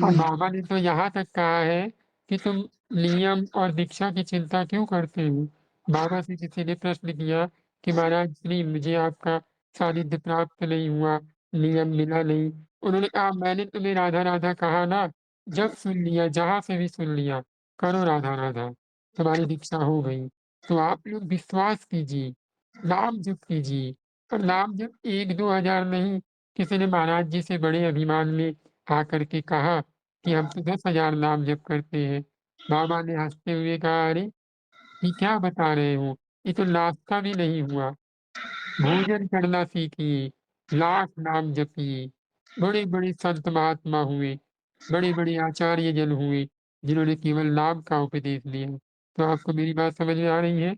और हुँ। बाबा ने तो यहाँ तक कहा है कि तुम नियम और दीक्षा की चिंता क्यों करते हो? बाबा से किसी ने प्रश्न किया कि महाराज श्री मुझे आपका सानिध्य प्राप्त नहीं हुआ, नियम मिला नहीं। उन्होंने कहा मैंने तुम्हें राधा-राधा कहा ना, जब सुन लिया, जहाँ से भी सुन लिया, करो राधा-राधा, तुम्हारी दीक्षा हो गई। तो आप लोग विश्वास कीजिए, नाम जप कीजिए और नाम जप 1-2 हज़ार नहीं, किसी ने महाराज जी से बड़े अभिमान में आकर के कहा कि हम तो 10,000 नाम जप करते हैं। बाबा ने हँसते हुए कहा, "अरे! ये क्या बता रहे हो? ये तो नाश्ता भी नहीं हुआ। भोजन करना सीखिए, लाख नाम जपिए।" बड़े-बड़े संत महात्मा हुए, बड़े-बड़े आचार्य जन हुए, जिन्होंने केवल नाम का उपदेश दिया। तो आपको मेरी बात समझ में आ रही है?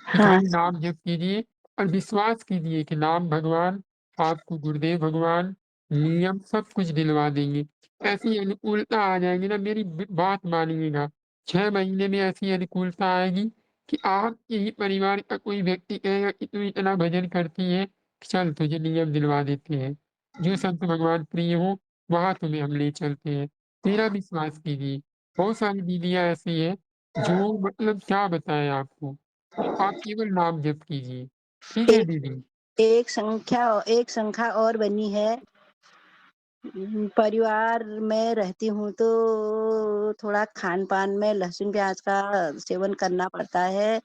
कि हाँ। खाली नाम जप कीजिए और विश्वास कीजिए कि नाम भगवान, आपको गुरुदेव भगवान, नियम सब कुछ दिलवा देंगे। ऐसी अनुकूलता आ जाएगी ना मेरी बात मानिएगा, 6 महीने में ऐसी अनुकूलता आएगी कि आपके ही परिवार का कोई व्यक्ति कहेगा कि तू इतना भजन करती है, चल तुझे नियम दिलवा देते हैं। जो संत भगवान प्रिय हो, वहाँ तुम्हें हम ले चलते हैं। मेरा विश्वास कीजिए, बहुत सारी दीदियाँ ऐसी हैं, जो मतलब क्या बताएँ आपको। तो आप केवल नाम जप कीजिए। ठीक है एक दीदी? एक संख्या और बनी है। परिवार में रहती हूँ तो थोड़ा खान-पान में लहसुन-प्याज का सेवन करना पड़ता है,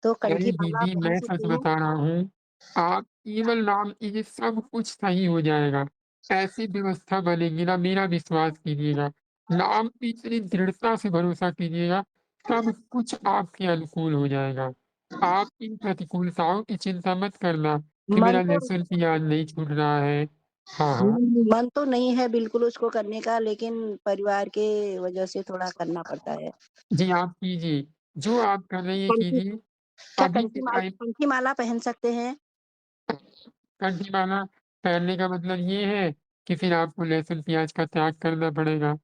तो अरे कंठी माला दीदी पहन मैं सच सकती हूँ? बता रहा हूँ, आप केवल नाम कीजिए सब कुछ सही हो जाएगा। ऐसी व्यवस्था बनेगी ना मेरा विश्वास कीजिएगा। नाम पे इतनी दृढ़ता से भरोसा कीजिएगा, सब कुछ आपके अनुकूल हो जाएगा। आप इन प्रतिकूलताओं की चिंता मत करना, कि मन मेरा तो लहसुन प्याज़ नहीं छूट रहा है। हाँ, हाँ। मन तो नहीं है बिल्कुल उसको करने का, लेकिन परिवार के वजह से थोड़ा करना पड़ता है। जी, आप कीजिए। जो आप कर रही हैं कंठी कीजिए। क्या अभी के टाइम कंठी माला पहन सकते हैं? कंठी माला पहनने का मतलब ये है कि फिर आपको लहसुन प्याज़ का त्याग करना पड़ेगा।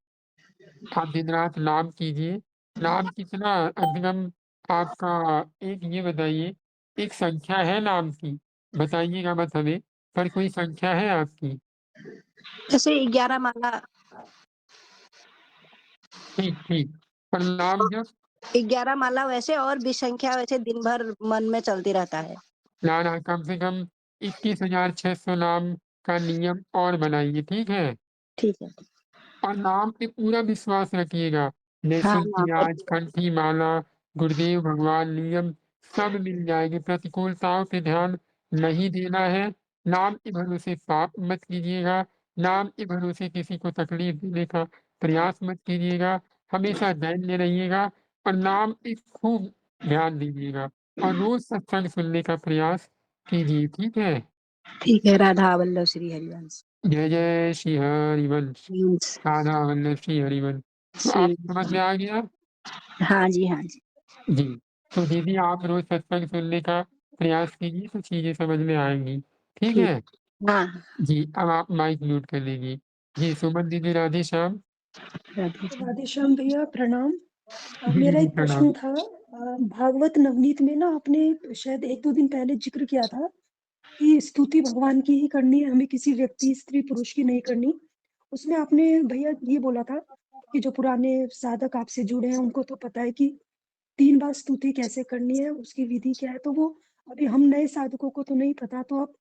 आप दिन-रात नाम कीजिए। नाम कितना अधिगम आपका एक ये बताइए, एक संख्या है नाम की? बताइएगा मत हमें, पर कोई संख्या है आपकी? जैसे 11 माला ठीक, ठीक। पर नाम जप 11 माला वैसे और भी संख्या वैसे दिन भर मन में चलती रहता है। ना, ना कम से कम 21,600 नाम का नियम और बनाइए, ठीक है? ठीक है। और नाम पे पूरा विश्वास रखिएगा। हाँ, लहसुन, नाम पर प्याज़, कंठी माला, गुरुदेव भगवान, नियम सब मिल जाएँगे। प्रतिकूलताओं पे ध्यान नहीं देना है। नाम के भरोसे पाप मत कीजिएगा। नाम के भरोसे किसी को तकलीफ देने का प्रयास मत कीजिएगा। हमेशा दैन्य रहिएगा और नाम पे खूब ध्यान दीजिएगा और रोज़ सत्संग सुनने का प्रयास कीजिए, ठीक है? ठीक है, राधा वल्लभ श्री हरिवंश। जय जय श्री हरिवंश। मीन्स राधा वल्लभ श्री हरिवंश। तो श्री आप समझ में आ गया? हाँ जी, हाँ जी। जी। तो दीदी आप रोज़ सत्संग सुनने का प्रयास कीजिए तो चीज़ें समझ में आएँगी। ठीक ठीक है? हाँ, जी, अब आप माइक म्यूट कर लीजिए। जी, सुमन दीदी राधे श्याम। राधे श्याम। राधेश्याम भैया प्रणाम। जी मेरा दीदी एक प्रणाम। प्रश्न था। भागवत नवनीत में ना आपने शायद 1-2 दिन पहले ज़िक्र किया था कि स्तुति भगवान की ही करनी है, हमें किसी व्यक्ति, स्त्री, पुरुष की नहीं करनी। उसमें आपने भैया ये बोला था कि जो पुराने साधक आपसे जुड़े हैं, उनको तो पता है कि 3 बार स्तुति कैसे करनी है, उसकी विधि क्या है। तो वो अभी हम नए साधकों को तो नहीं पता, तो आप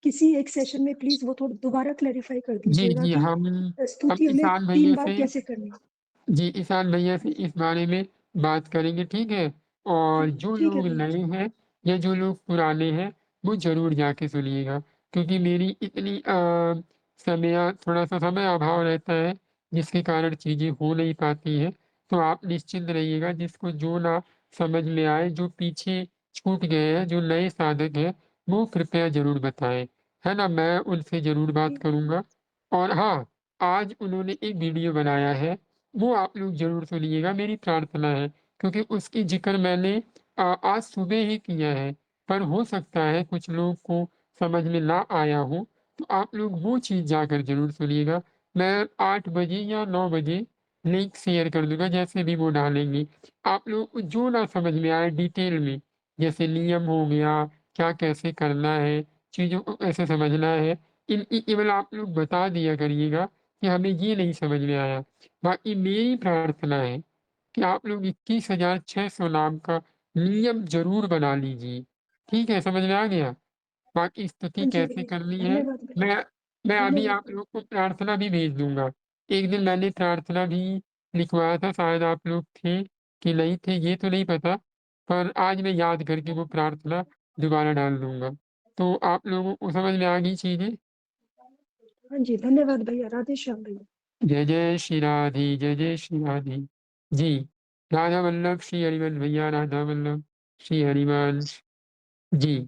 किसी एक सेशन में प्लीज़ वो थोड़ा दोबारा क्लैरिफ़ाई कर जी, दीजिएगा जी, कि हम स्तुति हमें ईशान 3 भैया बार से कैसे करनी है? जी, ईशान भैया से इस बारे में बात करेंगे, ठीक है? और जो ठीक है लोग भैया। नए हैं या जो लोग पुराने हैं, वो ज़रूर जाके सुनिएगा क्योंकि मेरी इतनी थोड़ा-सा समय अभाव रहता है, जिसके कारण चीज़ें हो नहीं पाती हैं। तो आप निश्चिंत रहिएगा, जिसको जो ना समझ में आए, जो पीछे छूट गए हैं, जो नए साधक हैं, वो कृपया ज़रूर बताएँ, है ना? मैं उनसे ज़रूर बात ठीक करूँगा और हाँ, आज उन्होंने एक वीडियो बनाया है वो आप लोग ज़रूर सुनिएगा, मेरी प्रार्थना है क्योंकि उसकी ज़िक्र मैंने आज सुबह ही किया है, पर हो सकता है कुछ लोग को समझ में ना आया हो, तो आप लोग वो चीज़ जाकर ज़रूर सुनिएगा। मैं 8 बजे या 9 बजे लिंक शेयर कर दूँगा, जैसे भी वो डालेंगे। आप लोग को जो ना समझ में आए डिटेल में, जैसे नियम हो गया, क्या कैसे करना है, चीज़ों को कैसे समझना है, केवल आप लोग बता दिया करिएगा कि हमें ये नहीं समझ में आया। बाकी मेरी प्रार्थना है कि आप लोग 21,600 नाम का नियम ज़रूर बना लीजिए। ठीक है, समझ में आ गया? बाकी स्तुति हाँ जी कैसे भैया, करनी है, धन्यवाद भैया, मैं मैं अभी धन्यवाद आप भैया। लोग को प्रार्थना भी भेज दूँगा। एक दिन मैंने प्रार्थना भी लिखवाया था, शायद आप लोग थे कि नहीं थे, ये तो नहीं पता, पर आज मैं याद करके वो प्रार्थना दोबारा डाल दूँगा। तो आप लोगों को समझ में आ गई चीज़ें? हाँ जी, धन्यवाद भैया, राधे श्याम भैया। जय जय श्री राधे, जय जय श्री राधे। जी, राधा वल्लभ श्री हरिवंश भैया, राधा वल्लभ श्री हरिवंश। जी,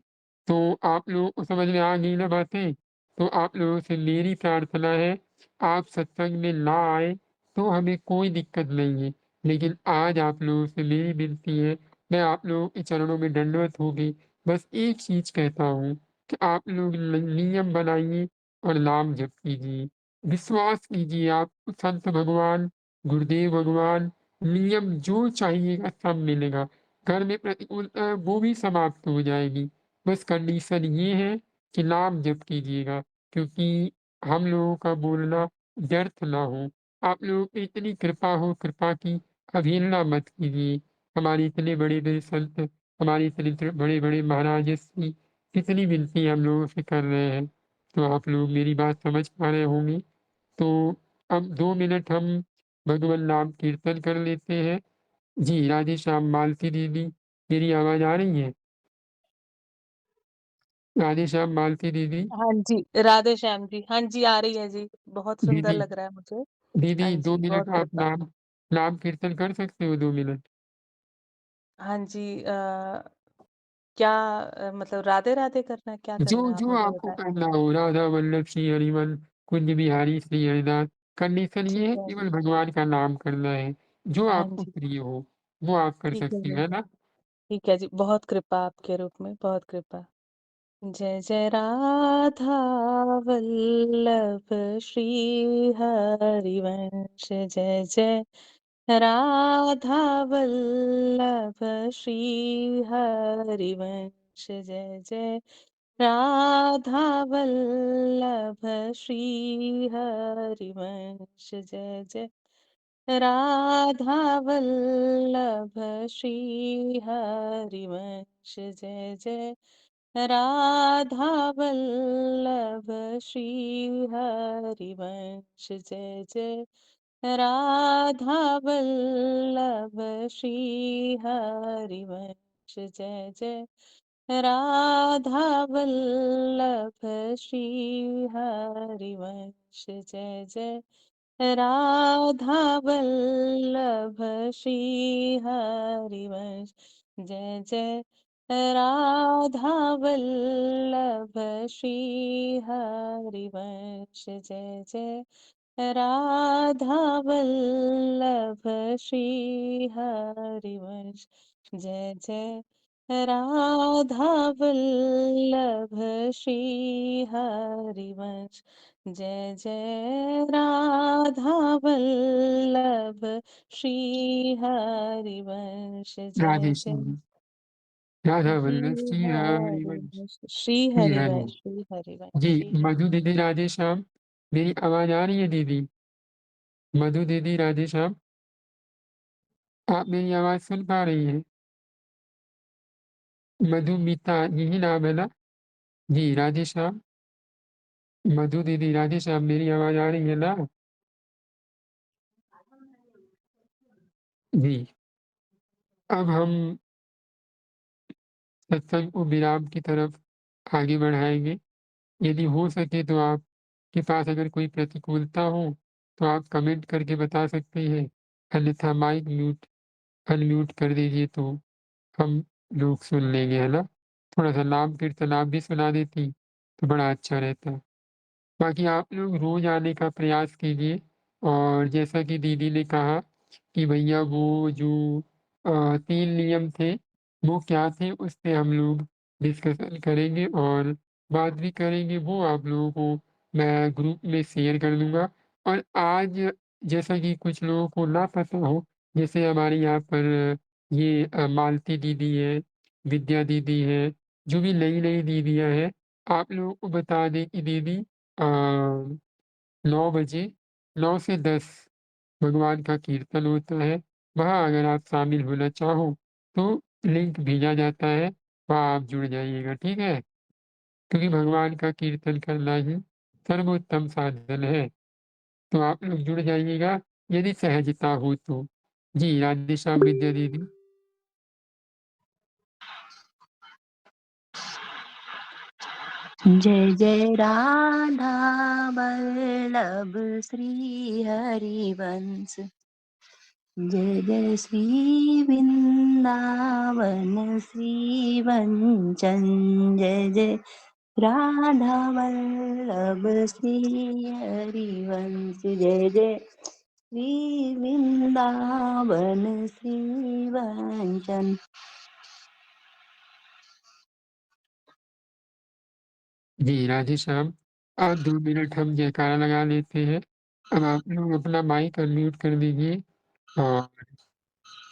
तो आप लोगों को समझ में आ गई ना बातें? तो आप लोगों से मेरी प्रार्थना है, आप सत्संग में ना आए, तो हमें कोई दिक्कत नहीं है। लेकिन आज आप लोगों से मेरी विनती है, मैं आप लोगों के चरणों में दंडवत होके बस एक चीज़ कहता हूँ कि आप लोग नियम बनाइए और नाम जप कीजिए। विश्वास कीजिए आप संत भगवान, गुरुदेव भगवान, नियम जो चाहिएगा सब मिलेगा। घर में प्रतिकूलता है वो भी समाप्त हो जाएगी। बस कंडीशन ये है कि नाम जप कीजिएगा क्योंकि हम लोगों का बोलना व्यर्थ ना हो। आप लोगों पे इतनी कृपा हो, कृपा की अवहेलना मत कीजिए। हमारे इतने बड़े-बड़े संत, हमारे इतने बड़े-बड़े महाराज की कितनी विनती हम लोगों से कर रहे हैं। तो आप लोग मेरी बात समझ पा रहे होंगे। तो अब 2 मिनट हम भगवन नाम कीर्तन कर लेते हैं। जी, राधे श्याम। मालती दीदी, मेरी आवाज़ आ रही है? राधे श्याम मालती दीदी। हाँ जी, राधे श्याम जी। हाँ जी, आ रही है जी। बहुत सुंदर दीदी लग रहा है मुझे। दीदी हाँ 2 जी, बहुत मिनट आप कृपा। नाम नाम कीर्तन कर सकते हो 2 मिनट? हाँ जी, क्या मतलब राधे-राधे करना है, क्या जो करना है जो आपने जो आपको बताया? करना हो, राधा वल्लभ श्री हरिवन, कुंज बिहारी श्री हरिदास, कंडीशन ये ठीक है है। केवल भगवान का नाम करना है, जो हाँ आपको जी, प्रिय हो, वो आप कर ठीक है सकती जी। हैं ना? ठीक है जी, बहुत कृपा आपके रूप में, बहुत कृपा। जय जय राधा वल्लभ श्री हरिवंश, जय जय राधा वल्लभ श्री हरिवंश, जय जय राधा वल्लभ श्री हरिवंश, जय जय राधा वल्लभ श्री हरिवंश, जय जय राधा वल्लभ श्री हरिवंश, जय जय राधा वल्लभ श्री हरिवंश, जय जय राधा वल्लभ श्री हरिवंश, जय जय राधा वल्लभ श्री हरिवंश, जय जय राधा वल्लभ श्री हरिवंश, जय जय राधा वल्लभ श्री हरिवंश, जय जय राधा वल्लभ श्री हरिवंश, जय जय राधा वल्लभ श्री हरिवंश, राधे जय जय श्याम, राधा श्री वल्लभ श्री हरिवंश, हरिवंश, श्री श्री हरि। हरिवंश, श्री हरिवंश, जी, श्री हरि। मधु दीदी राधे श्याम, मेरी आवाज़ आ रही है दीदी? मधु दीदी राधे श्याम, आप मेरी आवाज़ सुन पा रही हैं? मधुमिता यही नाम है ना? जी, राधे श्याम, मधु दीदी राधे श्याम, मेरी आवाज़ आ रही है ना? जी, अब हम सत्संग को विराम की तरफ आगे बढ़ाएँगे। यदि हो सके तो आपके पास अगर कोई प्रतिकूलता हो, तो आप कमेंट करके बता सकते हैं, अन्यथा माइक अनम्यूट कर दीजिए तो हम लोग सुन लेंगे, है ना? थोड़ा-सा नाम कीर्तन आप भी सुना देतीं, तो बड़ा अच्छा रहता। बाकी आप लोग रोज़ आने का प्रयास कीजिए और जैसा कि दीदी ने कहा कि भैया वो जो 3 नियम थे, वो क्या थे उस पे हम लोग डिस्कशन करेंगे और बात भी करेंगे, वो आप लोगों को मैं ग्रुप में शेयर कर दूँगा। और आज जैसा कि कुछ लोगों को ना पता हो, जैसे हमारे यहाँ पर ये मालती दीदी है, विद्या दीदी है, जो भी नई-नई दीदियाँ हैं, आप लोगों को बता दें कि दीदी 9 बजे 9 से 10 भगवान का कीर्तन होता है। वहाँ अगर आप शामिल होना चाहो, तो लिंक भेजा जाता है, वहाँ आप जुड़ जाइएगा, ठीक है? क्योंकि भगवान का कीर्तन करना ही सर्वोत्तम साधन है। तो आप लोग जुड़ जाइएगा, यदि सहजता हो तो। जी, राधे श्याम विद्या दीदी। जय जय राधा वल्लभ श्री हरिवंश, जय जय श्री वृंदावन श्री वंचन, जय जय राधा वल्लभ श्री हरिवंश, जय जय श्री वृंदावन श्री वंचन। जी, राधे श्याम। 2 मिनट हम जयकारा लगा लेते हैं। अब आप लोग अपना माइक अनम्यूट कर दीजिए और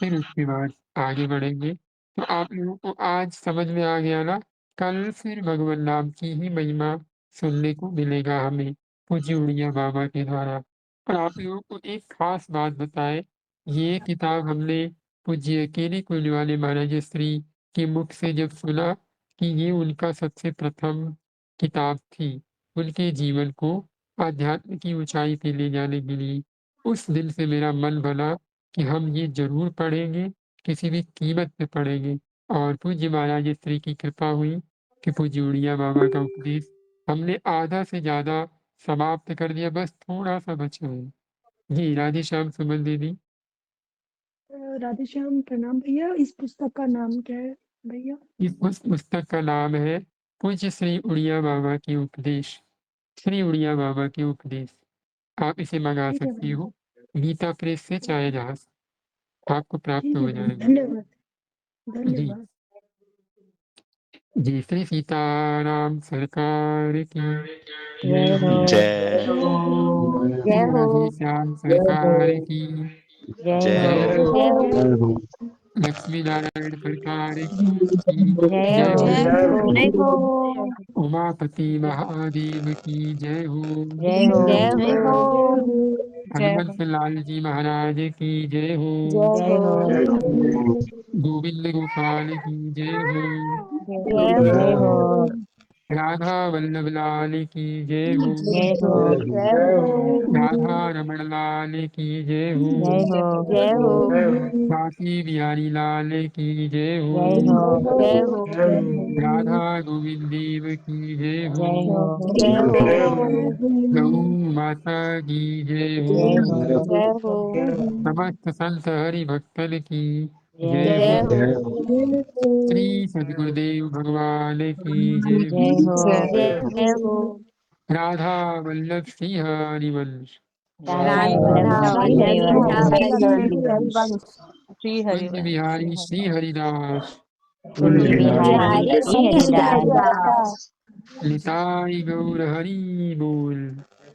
फिर उसके बाद आगे बढ़ेंगे। तो आप लोगों को आज समझ में आ गया ना? कल फिर भगवन नाम की ही महिमा सुनने को मिलेगा हमें, पूज्य उड़िया बाबा के द्वारा। और आप लोगों को एक ख़ास बात बताएँ, ये किताब हमने पूज्य केली कुंज वाले महाराज श्री के मुख से जब सुना कि ये उनका सबसे प्रथम किताब थी, उनके जीवन को आध्यात्म की ऊँचाई पे ले जाने के लिए। उस दिन से मेरा मन बना कि हम ये ज़रूर पढ़ेंगे, किसी भी कीमत पे पढ़ेंगे। और पूज्य महाराज श्री की कृपा हुई कि पूज्य उड़िया बाबा का उपदेश हमने आधा से ज़्यादा समाप्त कर दिया, बस थोड़ा-सा बचा है। जी, राधे श्याम सुमन दीदी। राधेश्याम प्रणाम भैया। इस पुस्तक का नाम क्या है? भैया उस पुस्तक का नाम है पूज्य श्री उड़िया बाबा की उपदेश। श्री उड़िया बाबा की उपदेश। आप इसे मंगा ठीक है सकती भैया, हो गीता प्रेस से, चाहे जहाँ से, आपको प्राप्त ठीक है हो भैया, जाएगा। धन्यवाद, जी धन्यवाद। जी, श्री सीताराम सरकार की जय हो जय जय हो राधे श्याम सरकार की जय जय हो हो जय हो, जय हो। लक्ष्मी नारायण सरकार की जय जय हो हो। जय हो उमापति महादेव की जय हो। जय हो जय हो, हनुमंत लाल जी महाराज की जय हो। जय हो जय हो। गोविंद गोपाल की जय हो। जय हो राधा वल्लभ लाल की जय हो। जय हो जय हो। राधा रमण लाल की जय हो। जय हो जय हो काशी बिहारी लाल की जय हो। जय हो जय हो राधा गोविंद देव की जय हो। जय हो जय हो, गौ माता की जय हो। जय हो जय हो समस्त संत हरि भक्तन की जय जय हो हो। जय हो। श्री सद्गुरुदेव भगवान की जय जय हो। हो जय हो राधा वल्लभ श्री हरिवंश। राधा राधा वल्लभ श्री वल्लभ हरिवंश श्री कुंज हरिवंश बिहारी श्री हरिदास। कुंज बिहारी बिहारी श्री हरिदास हरिदास। निताई गौर हरि बोल।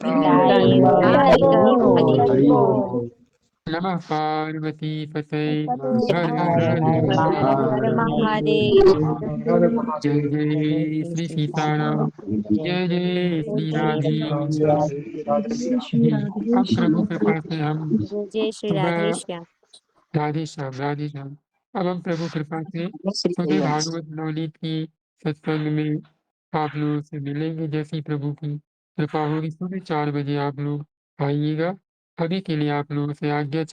निताई गौर हरि हरि बोल हरि बोल। बोल। नमः पार्वती पते हर हर हर हर हर हर महादेव महादेव। जय जय श्री सीताराम। जय जय श्री राधे। जय श्री जी, राधे अब प्रभु श्याम। कृपा से हम जय जय श्री राधे सुबह श्याम। राधे श्याम राधे श्याम। अब हम प्रभु कृपा से सुबह भागवत नवनीत की सत्संग में आप लोगों से मिलेंगे। जैसी प्रभु की कृपा होगी सुबह 4 बजे आप लोग आइएगा। अभी के लिए आप लोगों से आज्ञा